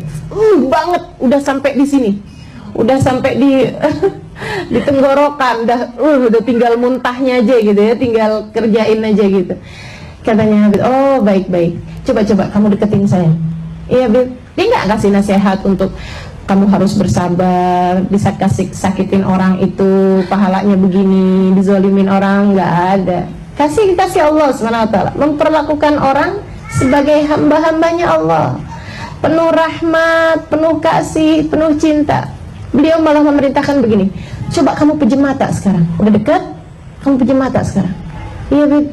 Speaker 1: banget, udah sampai di sini, udah sampai di tenggorokan, udah tinggal muntahnya aja gitu ya, tinggal kerjain aja gitu." Katanya Habib, "Oh baik-baik, coba kamu deketin saya." "Iya, Beb." Dia nggak kasih nasihat untuk kamu harus bersabar, bisa sakitin orang itu pahalanya begini, dizolimin orang, nggak ada. Kasih Allah Subhanahu wa ta'ala memperlakukan orang sebagai hamba-hambanya Allah, penuh rahmat, penuh kasih, penuh cinta. Beliau malah memerintahkan begini, "Coba kamu pejem mata sekarang, udah dekat, kamu pejem mata sekarang." "Iya, Beb."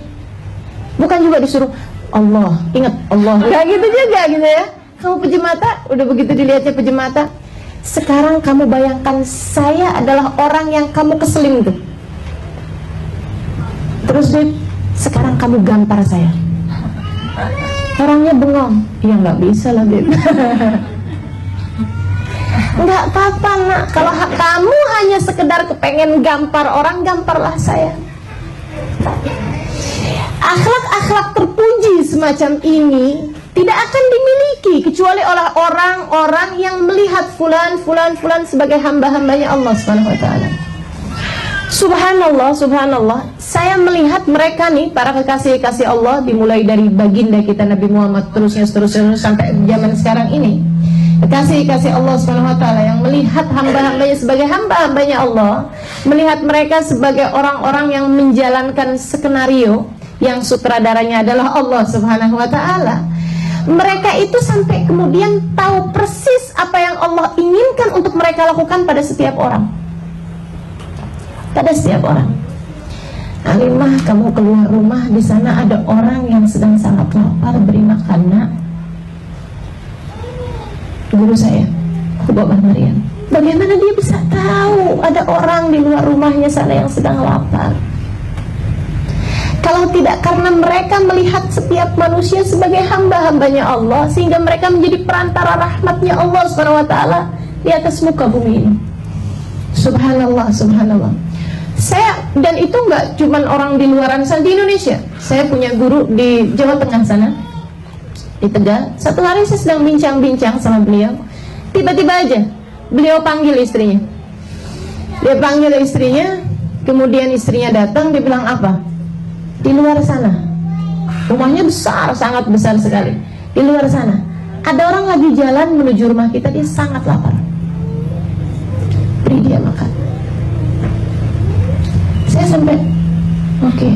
Speaker 1: Bukan juga disuruh Allah, ingat Allah, nggak gitu juga gitu ya. Kamu pejem mata, udah begitu dilihatnya pejem mata. "Sekarang kamu bayangkan saya adalah orang yang kamu keselin tuh. Terus, Beb, sekarang kamu gampar saya." Orangnya bengong. "Ya nggak bisa lah, Beb." "Nggak apa-apa, nak. Kalau kamu hanya sekedar kepengen gampar orang, gamparlah saya." Akhlak-akhlak terpuji semacam ini tidak akan dimiliki kecuali oleh orang-orang yang melihat fulan sebagai hamba-hambanya Allah Subhanahu wa ta'ala. Subhanallah, saya melihat mereka nih, para kekasih-kekasih Allah, dimulai dari baginda kita Nabi Muhammad, terusnya sampai zaman sekarang ini. Kekasih-kekasih Allah Subhanahu wa ta'ala yang melihat hamba-hambanya sebagai hamba-hambanya Allah, melihat mereka sebagai orang-orang yang menjalankan skenario yang sutradaranya adalah Allah Subhanahu wa ta'ala. Mereka itu sampai kemudian tahu persis apa yang Allah inginkan untuk mereka lakukan pada setiap orang. "Alimah, kamu keluar rumah, di sana ada orang yang sedang sangat lapar, beri makan, nak." Guru saya, Hubabah Maryam, bagaimana dia bisa tahu ada orang di luar rumahnya sana yang sedang lapar? Kalau tidak karena mereka melihat setiap manusia sebagai hamba-hambanya Allah, sehingga mereka menjadi perantara rahmatnya Allah Subhanahu wa taala di atas muka bumi ini. Subhanallah, subhanallah. Dan itu nggak cuman orang di luaran sana, di Indonesia. Saya punya guru di Jawa Tengah sana, di Tegal. Satu hari saya sedang bincang-bincang sama beliau, tiba-tiba aja beliau panggil istrinya. Dia panggil istrinya, kemudian istrinya datang, dia bilang apa? Di luar sana, rumahnya besar, sangat besar sekali. Di luar sana ada orang lagi jalan menuju rumah kita, dia sangat lapar, beri dia makan. Saya sampai oke,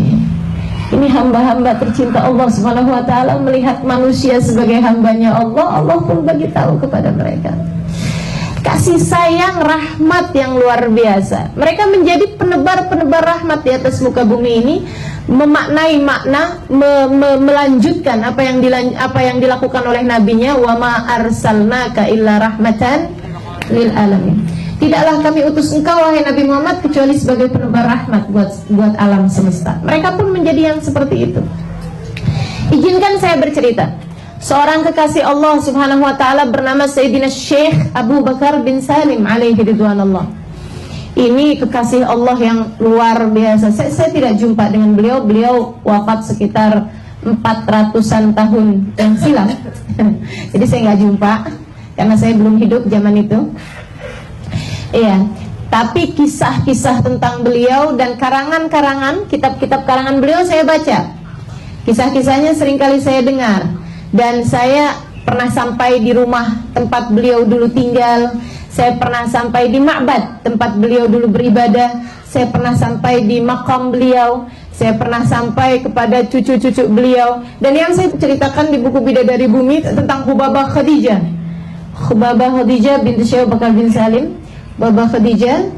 Speaker 1: ini hamba-hamba tercinta Allah Subhanahu wa taala melihat manusia sebagai hambanya Allah. Allah pun bagi tahu kepada mereka kasih sayang, rahmat yang luar biasa. Mereka menjadi penebar-penebar rahmat di atas muka bumi ini, memaknai makna, melanjutkan apa yang dilakukan oleh nabinya, wa ma arsalnaka illa rahmatan lil alamin. Tidaklah kami utus engkau wahai Nabi Muhammad kecuali sebagai penebar rahmat buat alam semesta. Mereka pun menjadi yang seperti itu. Izinkan saya bercerita. Seorang kekasih Allah Subhanahu wa taala bernama Sayyidina Syekh Abu Bakar bin Salim alaihi ridwanullah. Ini kekasih Allah yang luar biasa. Saya tidak jumpa dengan beliau. Beliau wafat sekitar 400-an tahun yang silam. Jadi saya nggak jumpa karena saya belum hidup zaman itu. Iya, tapi kisah-kisah tentang beliau dan karangan-karangan, kitab-kitab karangan beliau saya baca. Kisah-kisahnya seringkali saya dengar. Dan saya pernah sampai di rumah tempat beliau dulu tinggal. Saya pernah sampai di ma'bad tempat beliau dulu beribadah. Saya pernah sampai di makam beliau. Saya pernah sampai kepada cucu-cucu beliau. Dan yang saya ceritakan di buku Bidadari Bumi tentang Hubabah Khadijah. Hubabah Khadijah binti Syekh Bakar bin Salim. Hubabah Khadijah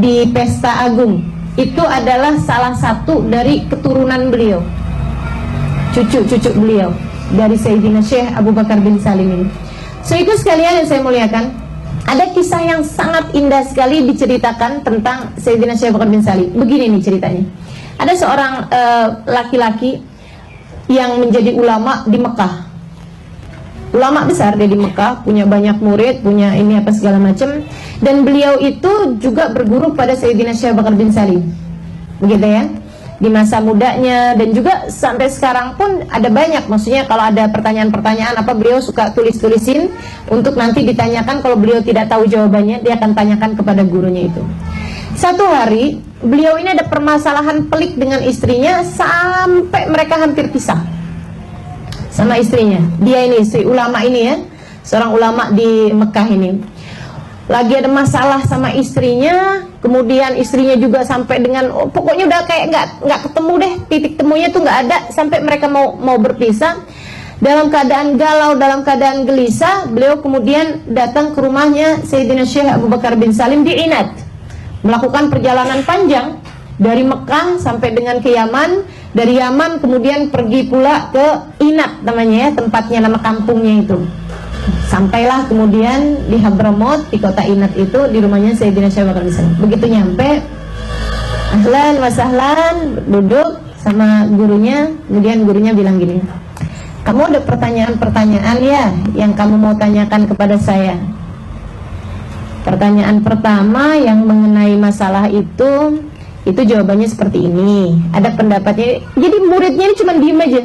Speaker 1: di Pesta Agung. Itu adalah salah satu dari keturunan beliau, cucu-cucu beliau dari Sayyidina Syekh Abu Bakar bin Salim ini. So itu sekalian yang saya muliakan, ada kisah yang sangat indah sekali diceritakan tentang Sayyidina Syekh Abu Bakar bin Salim. Begini nih ceritanya. Ada seorang laki-laki yang menjadi ulama di Mekah. Ulama besar dia di Mekah, punya banyak murid, punya ini apa segala macam. Dan beliau itu juga berguru pada Sayyidina Syekh Abu Bakar bin Salim. Begitu ya. Di masa mudanya dan juga sampai sekarang pun ada banyak, maksudnya kalau ada pertanyaan-pertanyaan apa beliau suka tulis-tulisin untuk nanti ditanyakan. Kalau beliau tidak tahu jawabannya, dia akan tanyakan kepada gurunya itu. Satu hari beliau ini ada permasalahan pelik dengan istrinya sampai mereka hampir pisah sama istrinya. Dia ini istri ulama ini ya, seorang ulama di Mekah ini. Lagi ada masalah sama istrinya, kemudian istrinya juga sampai dengan pokoknya udah kayak nggak ketemu deh, titik temunya tuh nggak ada, sampai mereka mau berpisah. Dalam keadaan galau, dalam keadaan gelisah, beliau kemudian datang ke rumahnya Sayyidina Syekh Abu Bakar bin Salim di Inat, melakukan perjalanan panjang dari Mekah sampai dengan ke Yaman, dari Yaman kemudian pergi pula ke Inat namanya ya, tempatnya, nama kampungnya itu. Sampailah kemudian di Hadramaut, di kota Inat itu, di rumahnya Sayyidina Syekh Abu Bakar bin Salim. Begitu nyampe, ahlan wa sahlan, duduk sama gurunya. Kemudian gurunya bilang gini, kamu ada pertanyaan-pertanyaan ya yang kamu mau tanyakan kepada saya. Pertanyaan pertama yang mengenai masalah itu jawabannya seperti ini. Ada pendapatnya. Jadi muridnya ini cuma diem aja.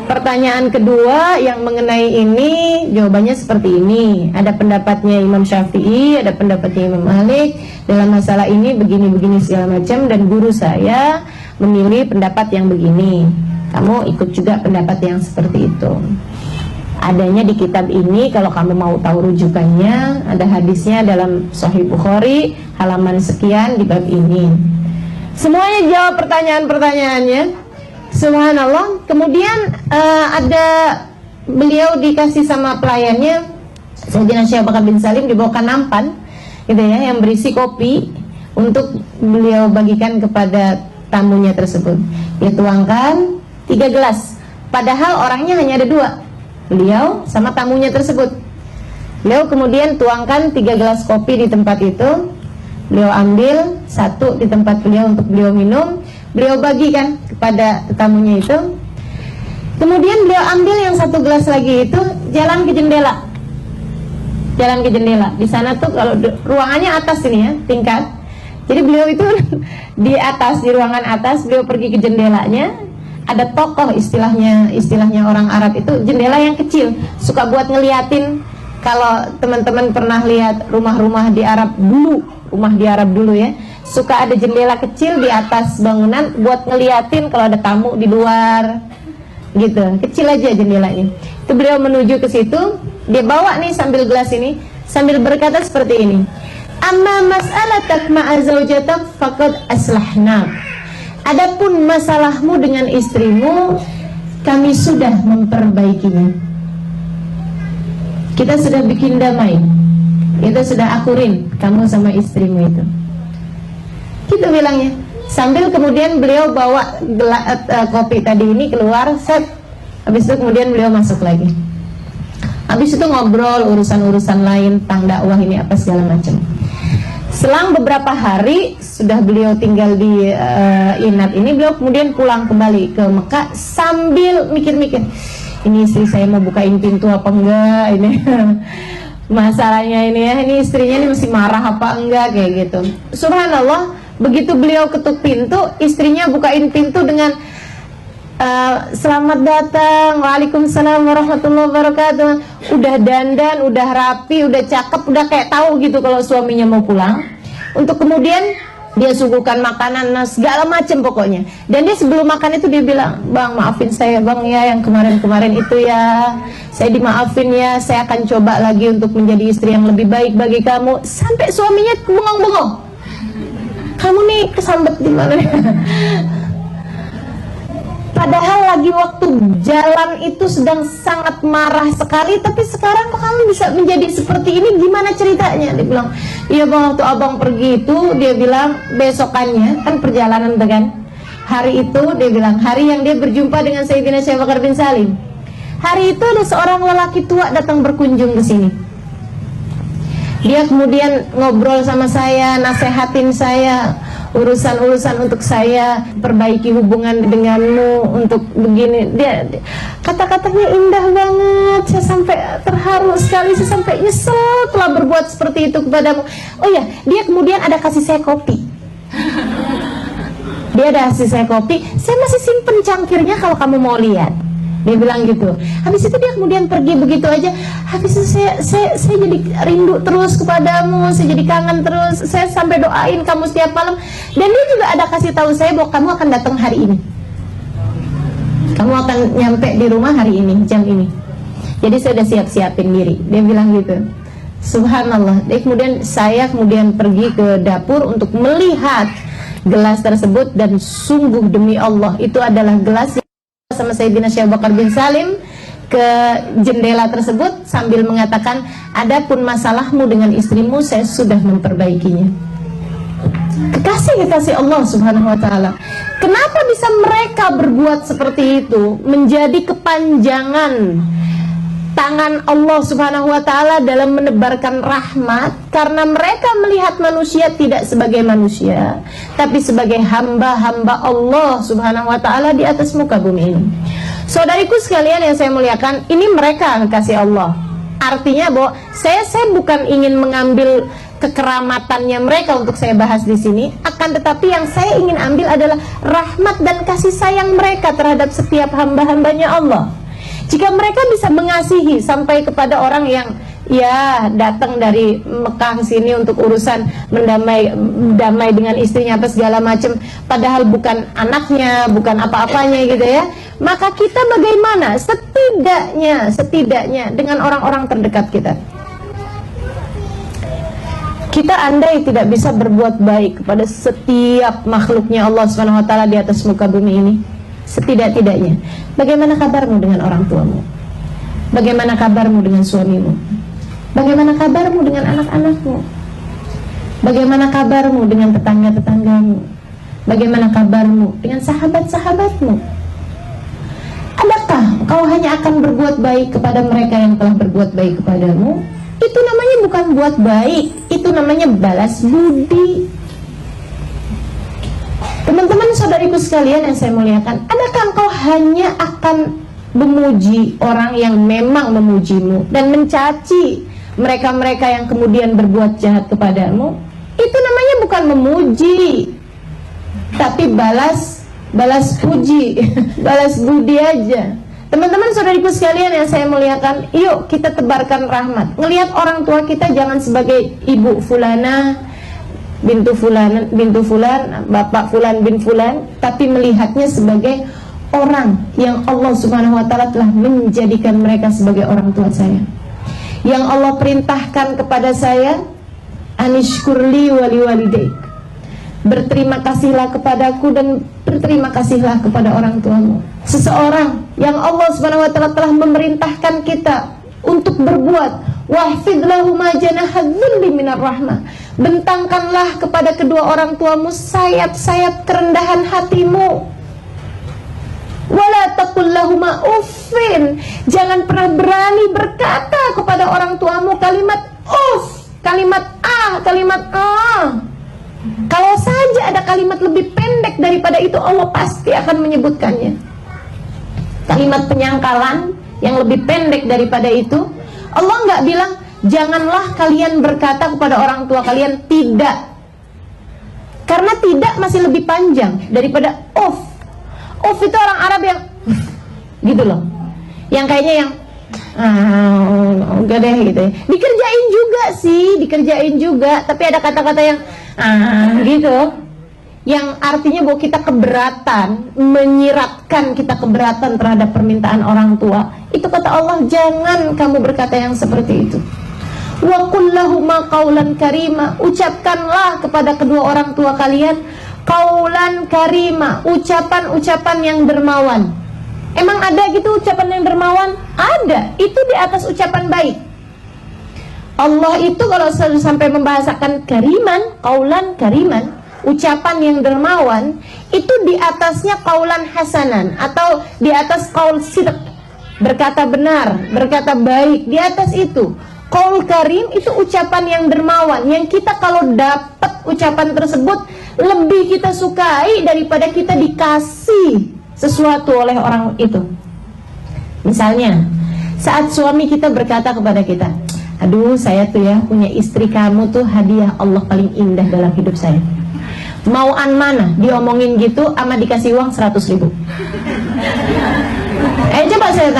Speaker 1: Pertanyaan kedua yang mengenai ini jawabannya seperti ini. Ada pendapatnya Imam Syafi'i, ada pendapatnya Imam Malik dalam masalah ini begini-begini segala macam, dan guru saya memilih pendapat yang begini. Kamu ikut juga pendapat yang seperti itu. Adanya di kitab ini, kalau kamu mau tahu rujukannya, ada hadisnya dalam Sahih Bukhari halaman sekian di bab ini. Semuanya jawab pertanyaan-pertanyaannya. Subhanallah. Kemudian ada beliau dikasih sama pelayannya Sayyidina Syekh Bakar bin Salim, dibawakan nampan gitu ya, yang berisi kopi untuk beliau bagikan kepada tamunya tersebut. Dia tuangkan 3 gelas, padahal orangnya hanya ada 2, beliau sama tamunya tersebut. Beliau kemudian tuangkan 3 gelas kopi di tempat itu. Beliau ambil 1 di tempat beliau untuk beliau minum. Beliau bagikan kepada tetamunya itu. Kemudian beliau ambil yang satu gelas lagi itu, jalan ke jendela. Jalan ke jendela. Di sana tuh kalau ruangannya atas ini ya, tingkat. Jadi beliau itu di atas, di ruangan atas, beliau pergi ke jendelanya. Ada tokoh istilahnya orang Arab itu, jendela yang kecil, suka buat ngeliatin. Kalau teman-teman pernah lihat rumah-rumah di Arab dulu, rumah di Arab dulu ya, suka ada jendela kecil di atas bangunan buat ngeliatin kalau ada tamu di luar. Gitu, kecil aja jendelanya. Itu beliau menuju ke situ, dia bawa nih sambil gelas ini, sambil berkata seperti ini. Amma mas'alatak ma'a zawjatak faqad aslahna. Adapun masalahmu dengan istrimu, kami sudah memperbaikinya. Kita sudah bikin damai. Kita sudah akurin kamu sama istrimu itu. Gitu bilangnya. Sambil kemudian beliau bawa kopi tadi ini keluar, set. Habis itu kemudian beliau masuk lagi. Habis itu ngobrol urusan-urusan lain tentang dakwah ini apa segala macam. Selang beberapa hari sudah beliau tinggal di Inat ini, beliau kemudian pulang kembali ke Mekah sambil mikir-mikir, ini istri saya mau bukain pintu apa enggak ini. Masalahnya ini ya, ini istrinya ini masih marah apa enggak kayak gitu. Subhanallah, begitu beliau ketuk pintu, istrinya bukain pintu dengan selamat datang, waalaikumsalam warahmatullahi wabarakatuh. Udah dandan, udah rapi, udah cakep, udah kayak tahu gitu kalau suaminya mau pulang. Untuk kemudian dia suguhkan makanan, segala macam pokoknya. Dan dia sebelum makan itu dia bilang, bang maafin saya bang ya, yang kemarin-kemarin itu ya, saya dimaafin ya, saya akan coba lagi untuk menjadi istri yang lebih baik bagi kamu. Sampai suaminya bengong-bengong, kamu nih kesambet di mana? Padahal lagi waktu jalan itu sedang sangat marah sekali, tapi sekarang kok kamu bisa menjadi seperti ini, gimana ceritanya? Dia bilang, iya bang, waktu abang pergi itu, dia bilang besokannya, kan perjalanan dengan hari itu, dia bilang, hari yang dia berjumpa dengan Sayyidina Syekh Bakar bin Salim. Hari itu ada seorang lelaki tua datang berkunjung ke sini. Dia kemudian ngobrol sama saya, nasehatin saya, urusan-urusan untuk saya perbaiki hubungan denganmu untuk begini. Dia kata-katanya indah banget, saya sampai terharu sekali, saya sampai nyesel telah berbuat seperti itu kepadamu. Oh ya, dia kemudian ada kasih saya kopi. Dia ada kasih saya kopi, saya masih simpen cangkirnya kalau kamu mau lihat. Dia bilang gitu. Habis itu dia kemudian pergi begitu aja. Habis itu saya jadi rindu terus kepadamu, saya jadi kangen terus. Saya sampai doain kamu setiap malam. Dan dia juga ada kasih tahu saya bahwa kamu akan datang hari ini. Kamu akan nyampe di rumah hari ini, jam ini. Jadi saya udah siap-siapin diri. Dia bilang gitu. Subhanallah. Saya kemudian pergi ke dapur untuk melihat gelas tersebut, dan sungguh demi Allah itu adalah gelas sama Sayyidina Syekh Bakar bin Salim ke jendela tersebut sambil mengatakan, adapun masalahmu dengan istrimu saya sudah memperbaikinya. Kekasih Allah subhanahu wa ta'ala. Kenapa bisa mereka berbuat seperti itu, menjadi kepanjangan tangan Allah subhanahu wa ta'ala dalam menebarkan rahmat? Karena mereka melihat manusia tidak sebagai manusia, tapi sebagai hamba-hamba Allah subhanahu wa ta'ala di atas muka bumi ini. Saudariku sekalian yang saya muliakan, ini mereka kekasih Allah. Artinya bahwa saya bukan ingin mengambil kekeramatannya mereka untuk saya bahas di sini, akan tetapi yang saya ingin ambil adalah rahmat dan kasih sayang mereka terhadap setiap hamba-hambanya Allah. Jika mereka bisa mengasihi sampai kepada orang yang ya datang dari Mekah ke sini untuk urusan damai dengan istrinya apa segala macam, padahal bukan anaknya, bukan apa-apanya gitu ya, maka kita bagaimana setidaknya dengan orang-orang terdekat kita. Kita andai tidak bisa berbuat baik kepada setiap makhluknya Allah Subhanahu wa taala di atas muka bumi ini, setidak-tidaknya bagaimana kabarmu dengan orang tuamu? Bagaimana kabarmu dengan suamimu? Bagaimana kabarmu dengan anak-anakmu? Bagaimana kabarmu dengan tetangga-tetanggamu? Bagaimana kabarmu dengan sahabat-sahabatmu? Adakah kau hanya akan berbuat baik kepada mereka yang telah berbuat baik kepadamu? Itu namanya bukan buat baik, itu namanya balas budi. Teman-teman saudariku sekalian yang saya muliakan, adakah engkau hanya akan memuji orang yang memang memujimu dan mencaci mereka-mereka yang kemudian berbuat jahat kepadamu? Itu namanya bukan memuji, tapi balas puji, balas budi aja. Teman-teman saudariku sekalian yang saya muliakan, yuk kita tebarkan rahmat. Ngelihat orang tua kita jangan sebagai ibu fulana bintu fulan, bapak fulan bin fulan, tapi melihatnya sebagai orang yang Allah Subhanahu wa taala telah menjadikan mereka sebagai orang tua saya. Yang Allah perintahkan kepada saya, anishkurli wali walidaik. Berterima kasihlah kepadaku dan berterima kasihlah kepada orang tuamu. Seseorang yang Allah Subhanahu wa taala telah memerintahkan kita untuk berbuat, wahfid lahuma janaha dzulli minar rahmah. Bentangkanlah kepada kedua orang tuamu sayap-sayap kerendahan hatimu. Wala taqul lahuma uffin. Jangan pernah berani berkata kepada orang tuamu kalimat uff, kalimat kalimat Kalau saja ada kalimat lebih pendek daripada itu, Allah pasti akan menyebutkannya. Kalimat penyangkalan yang lebih pendek daripada itu, Allah nggak bilang janganlah kalian berkata kepada orang tua kalian tidak, karena tidak masih lebih panjang daripada uff. Uff itu orang Arab yang gitu loh, yang kayaknya yang enggak deh gitu ya. Dikerjain juga, tapi ada kata-kata yang gitu, yang artinya bahwa kita keberatan, menyiratkan kita keberatan terhadap permintaan orang tua. Itu kata Allah, jangan kamu berkata yang seperti itu. Wa qul lahuma qaulan karima. Ucapkanlah kepada kedua orang tua kalian qaulan karima, ucapan-ucapan yang dermawan. Emang ada gitu ucapan yang dermawan? Ada, itu di atas ucapan baik. Allah itu kalau sampai membahasakan kariman, qaulan kariman, ucapan yang dermawan, itu di atasnya qaulan hasanan, atau di atas qaul sidq, berkata benar, berkata baik. Di atas itu qaul karim, itu ucapan yang dermawan, yang kita kalau dapat ucapan tersebut lebih kita sukai daripada kita dikasih sesuatu oleh orang itu. Misalnya saat suami kita berkata kepada kita, aduh saya tuh ya punya istri kamu tuh hadiah Allah paling indah dalam hidup saya. Mauan mana diomongin gitu ama dikasih uang 100.000. Coba saya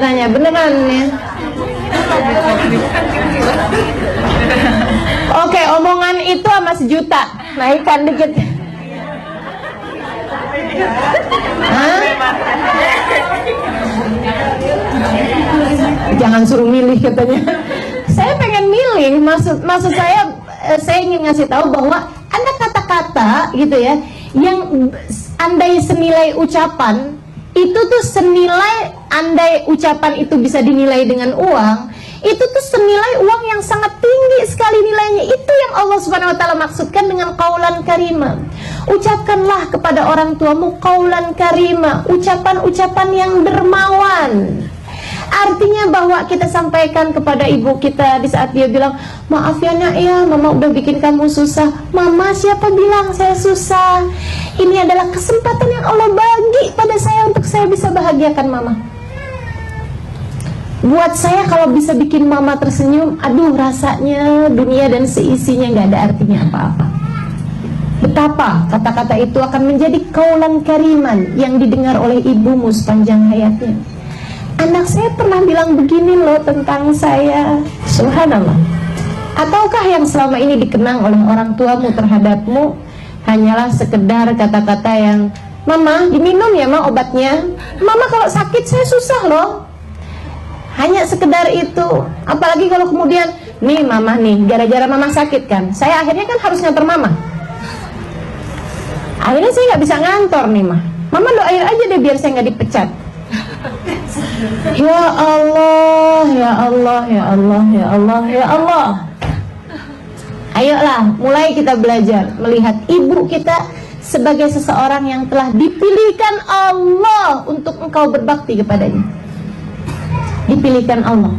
Speaker 1: tanya beneran ya. Oke, omongan itu sama 1 juta, naikkan dikit. Jangan suruh milih katanya. Saya pengen milih, maksud saya ingin ngasih tahu bahwa ada kata-kata gitu ya, yang andai senilai ucapan itu tuh senilai, andai ucapan itu bisa dinilai dengan uang, itu tuh senilai uang yang sangat tinggi sekali nilainya. Itu yang Allah Subhanahu wa taala maksudkan dengan qaulan karima. Ucapkanlah kepada orang tuamu qaulan karima, ucapan-ucapan yang dermawan. Artinya bahwa kita sampaikan kepada ibu kita di saat dia bilang, maaf ya nak ya, mama udah bikin kamu susah. Mama, siapa bilang saya susah? Ini adalah kesempatan yang Allah bagi pada saya untuk saya bisa bahagiakan mama. Buat saya kalau bisa bikin mama tersenyum, aduh rasanya dunia dan seisinya gak ada artinya apa-apa. Betapa kata-kata itu akan menjadi qaulan kariman yang didengar oleh ibumu sepanjang hayatnya. Anak saya pernah bilang begini loh tentang saya. Subhanallah. Ataukah yang selama ini dikenang oleh orang tuamu terhadapmu hanyalah sekedar kata-kata yang, mama diminum ya ma obatnya, mama kalau sakit saya susah loh. Hanya sekedar itu. Apalagi kalau kemudian, nih mama nih, gara-gara mama sakit kan, saya akhirnya kan harus ngantor mama. Akhirnya saya nggak bisa ngantor nih mah. Mama doain aja deh biar saya nggak dipecat. Ya Allah, ya Allah, ya Allah, ya Allah, ya Allah. Ayolah, mulai kita belajar melihat ibu kita sebagai seseorang yang telah dipilihkan Allah untuk engkau berbakti kepadanya. Dipilihkan Allah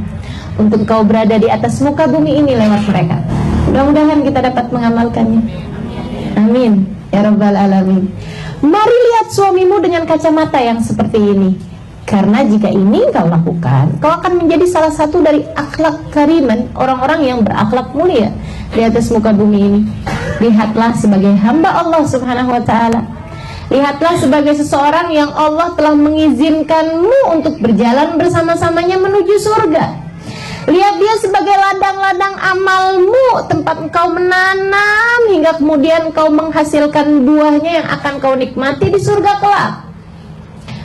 Speaker 1: untuk engkau berada di atas muka bumi ini lewat mereka. Mudah-mudahan kita dapat mengamalkannya. Amin ya rabbal alamin. Mari lihat suamimu dengan kacamata yang seperti ini. Karena jika ini kau lakukan, kau akan menjadi salah satu dari akhlak kariman, orang-orang yang berakhlak mulia di atas muka bumi ini. Lihatlah sebagai hamba Allah subhanahu wa ta'ala. Lihatlah sebagai seseorang yang Allah telah mengizinkanmu untuk berjalan bersama-samanya menuju surga. Lihat dia sebagai ladang-ladang amalmu, tempat engkau menanam hingga kemudian kau menghasilkan buahnya yang akan kau nikmati di surga kelak.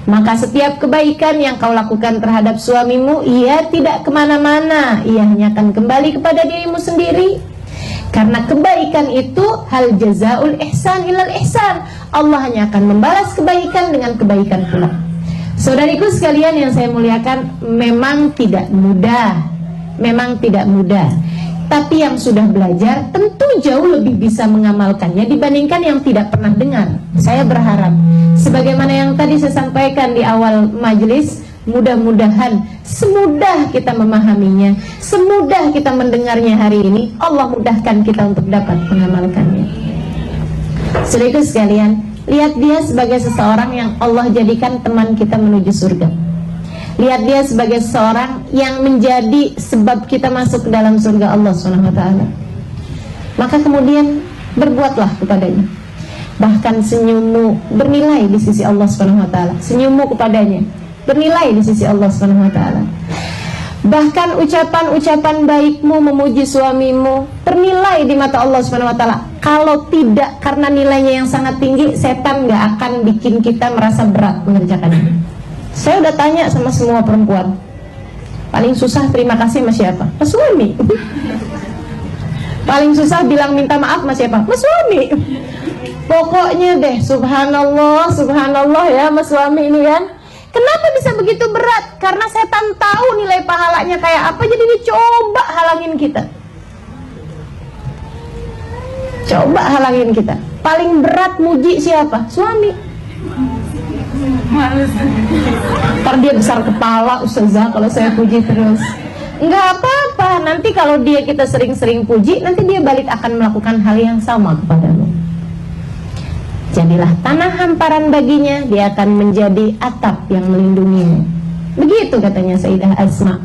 Speaker 1: Maka setiap kebaikan yang kau lakukan terhadap suamimu, ia tidak kemana-mana, ia hanya akan kembali kepada dirimu sendiri. Karena kebaikan itu hal jazaul ihsan ilal ihsan, Allah hanya akan membalas kebaikan dengan kebaikan pula. Saudariku sekalian yang saya muliakan, memang tidak mudah, tapi yang sudah belajar tentu jauh lebih bisa mengamalkannya dibandingkan yang tidak pernah dengar. Saya berharap sebagaimana yang tadi saya sampaikan di awal majelis, mudah-mudahan semudah kita memahaminya, semudah kita mendengarnya hari ini, Allah mudahkan kita untuk dapat mengamalkannya. Saudaraku sekalian, lihat dia sebagai seseorang yang Allah jadikan teman kita menuju surga. Lihat dia sebagai seseorang yang menjadi sebab kita masuk ke dalam surga Allah SWT. Maka kemudian berbuatlah kepadanya. Bahkan senyummu bernilai di sisi Allah SWT. Senyummu kepadanya bernilai di sisi Allah SWT. Bahkan ucapan-ucapan baikmu memuji suamimu bernilai di mata Allah SWT. Kalau tidak karena nilainya yang sangat tinggi, setan gak akan bikin kita merasa berat mengerjakannya. Saya udah tanya sama semua perempuan, paling susah terima kasih sama siapa? Mas suami. Paling susah bilang minta maaf sama siapa? Mas suami. Pokoknya deh, subhanallah, subhanallah ya mas suami ini kan. Kenapa bisa begitu berat? Karena setan tahu nilai pahalanya kayak apa, jadi dia coba halangin kita. Coba halangin kita. Paling berat muji siapa? Suami. Ntar dia besar kepala, ustazah kalau saya puji terus. Enggak apa-apa, nanti kalau kita sering-sering puji, nanti dia balik akan melakukan hal yang sama kepadamu. Jadilah tanah hamparan baginya, dia akan menjadi atap yang melindungimu. Begitu katanya Sayyidah Asma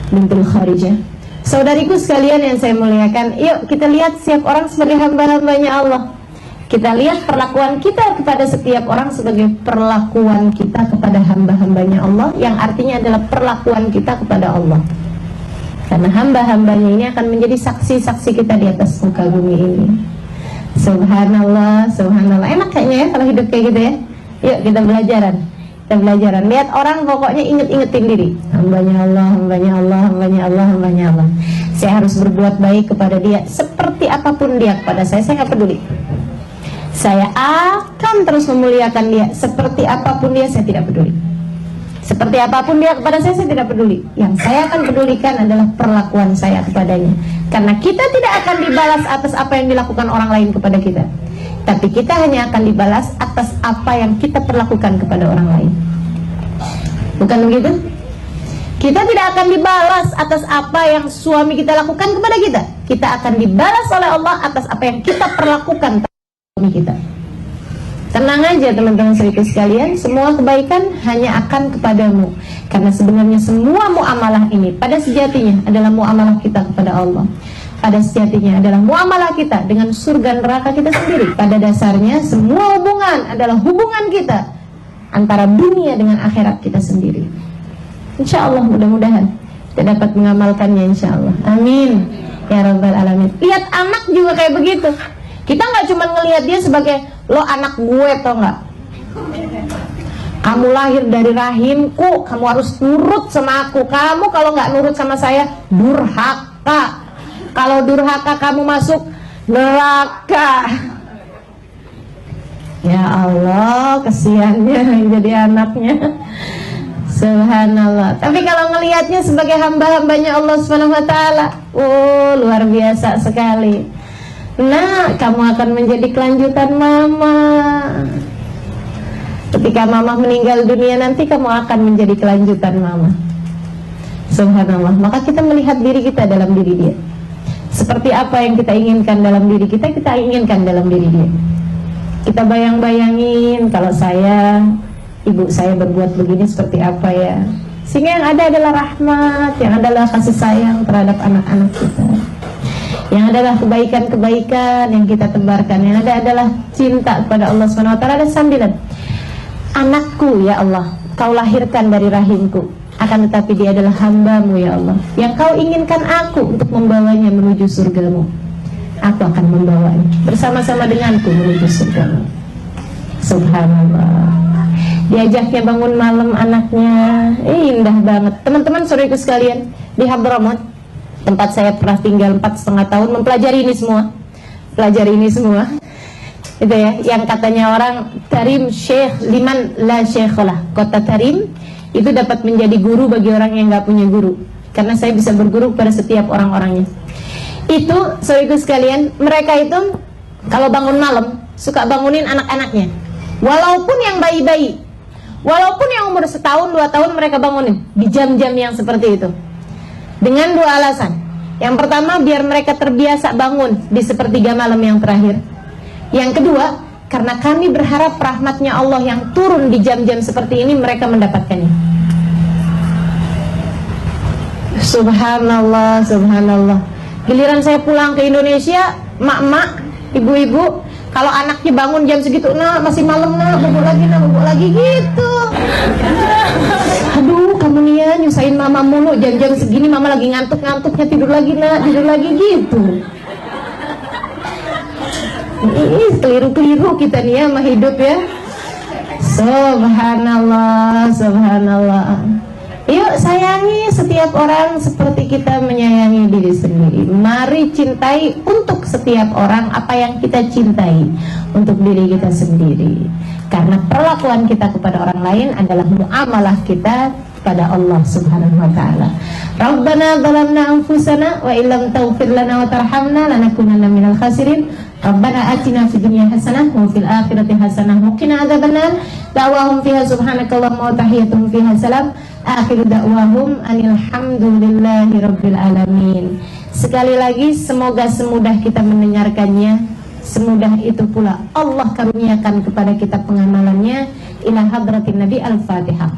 Speaker 1: bintul Kharijah. Saudariku sekalian yang saya muliakan, yuk kita lihat setiap orang sebagai hamba-hambanya Allah. Kita lihat perlakuan kita kepada setiap orang sebagai perlakuan kita kepada hamba-hambanya Allah, yang artinya adalah perlakuan kita kepada Allah. Karena hamba-hambanya ini akan menjadi saksi-saksi kita di atas muka bumi ini. Subhanallah, subhanallah. Enak kayaknya ya kalau hidup kayak gitu ya. Yuk kita belajaran. Kita belajaran. Lihat orang pokoknya inget-ingetin diri. Hambanya Allah, hambanya Allah, hambanya Allah, hambanya Allah. Saya harus berbuat baik kepada dia. Seperti apapun dia kepada saya nggak peduli. Saya akan terus memuliakan dia. Seperti apapun dia, saya tidak peduli. Seperti apapun dia kepada saya tidak peduli. Yang saya akan pedulikan adalah perlakuan saya kepadanya. Karena kita tidak akan dibalas atas apa yang dilakukan orang lain kepada kita, tapi kita hanya akan dibalas atas apa yang kita perlakukan kepada orang lain. Bukan begitu? Kita tidak akan dibalas atas apa yang suami kita lakukan kepada kita. Kita akan dibalas oleh Allah atas apa yang kita perlakukan kita. Tenang aja teman-teman seribu sekalian, semua kebaikan hanya akan kepadamu. Karena sebenarnya semua muamalah ini pada sejatinya adalah muamalah kita kepada Allah. Pada sejatinya adalah muamalah kita dengan surga neraka kita sendiri. Pada dasarnya semua hubungan adalah hubungan kita antara dunia dengan akhirat kita sendiri. Insya Allah mudah-mudahan kita dapat mengamalkannya, insya Allah. Amin ya rabbal alamin. Lihat anak juga kayak begitu. Kita nggak cuma ngelihat dia sebagai lo anak gue, tau nggak? Kamu lahir dari rahimku, kamu harus nurut sama aku. Kamu kalau nggak nurut sama saya, durhaka. Kalau durhaka kamu masuk neraka. Ya Allah, kesiannya yang jadi anaknya. Subhanallah. Tapi kalau ngelihatnya sebagai hamba-hambanya Allah Subhanahu Wa Taala, luar biasa sekali. Nah, kamu akan menjadi kelanjutan mama. Ketika mama meninggal dunia nanti, kamu akan menjadi kelanjutan mama. Subhanallah. Maka kita melihat diri kita dalam diri dia. Seperti apa yang kita inginkan dalam diri kita, kita inginkan dalam diri dia. Kita bayang-bayangin kalau saya, ibu saya berbuat begini seperti apa ya. Sehingga yang ada adalah rahmat, yang adalah kasih sayang terhadap anak-anak kita, yang adalah kebaikan-kebaikan yang kita tebarkan, yang ada adalah cinta kepada Allah SWT. Dan sambilan, anakku ya Allah, kau lahirkan dari rahimku, akan tetapi dia adalah hambamu ya Allah, yang kau inginkan aku untuk membawanya menuju surgamu. Aku akan membawanya bersama-sama denganku menuju surgamu. Subhanallah. Diajaknya bangun malam anaknya, indah banget. Teman-teman saudaraku sekalian, di Hadramaut, tempat saya pernah tinggal 4,5 tahun, mempelajari ini semua. Pelajari ini semua. Itu ya, yang katanya orang Tarim Syekh liman la syeikholah. Kota Tarim itu dapat menjadi guru bagi orang yang nggak punya guru, karena saya bisa berguru pada setiap orang-orangnya. Itu saudaraku sekalian, mereka itu kalau bangun malam suka bangunin anak-anaknya, walaupun yang bayi-bayi, walaupun yang umur 1 tahun 2 tahun, mereka bangunin di jam-jam yang seperti itu, dengan 2 alasan. Yang pertama, biar mereka terbiasa bangun di sepertiga malam yang terakhir. Yang kedua, karena kami berharap rahmatnya Allah yang turun di jam-jam seperti ini mereka mendapatkannya. Subhanallah, subhanallah. Giliran saya pulang ke Indonesia, mak-mak, ibu-ibu, kalau anaknya bangun jam segitu, nah masih malam, nah bubuk lagi gitu. Aduh, kamu nih ya nyusahin mama mulu, jam-jam segini mama lagi ngantuk-ngantuknya, tidur lagi nak, tidur lagi gitu. Keliru-keliru kita nih ya sama hidup ya. Subhanallah, subhanallah. Yuk sayangi setiap orang seperti kita menyayangi diri sendiri. Mari cintai untuk setiap orang apa yang kita cintai untuk diri kita sendiri. Karena perlakuan kita kepada orang lain adalah muamalah kita pada Allah Subhanahu wa taala. Rabbana zalamna anfusana wa illam taghfir lana wa tarhamna lanakunanna minal khasirin. Rabbana atina fid dunya hasanah wa fil akhirati hasanah wa qina adzabannar. Da'wahum fiha subhanakallahumma wa tahiyyatuhum fiha salam. Akhiru da'wahum alhamdulillahi rabbil alamin. Sekali lagi, semoga semudah kita mendengarkannya, semudah itu pula Allah karuniakan kepada kita pengamalannya. Ila hadratin Nabi. Al-Fatihah.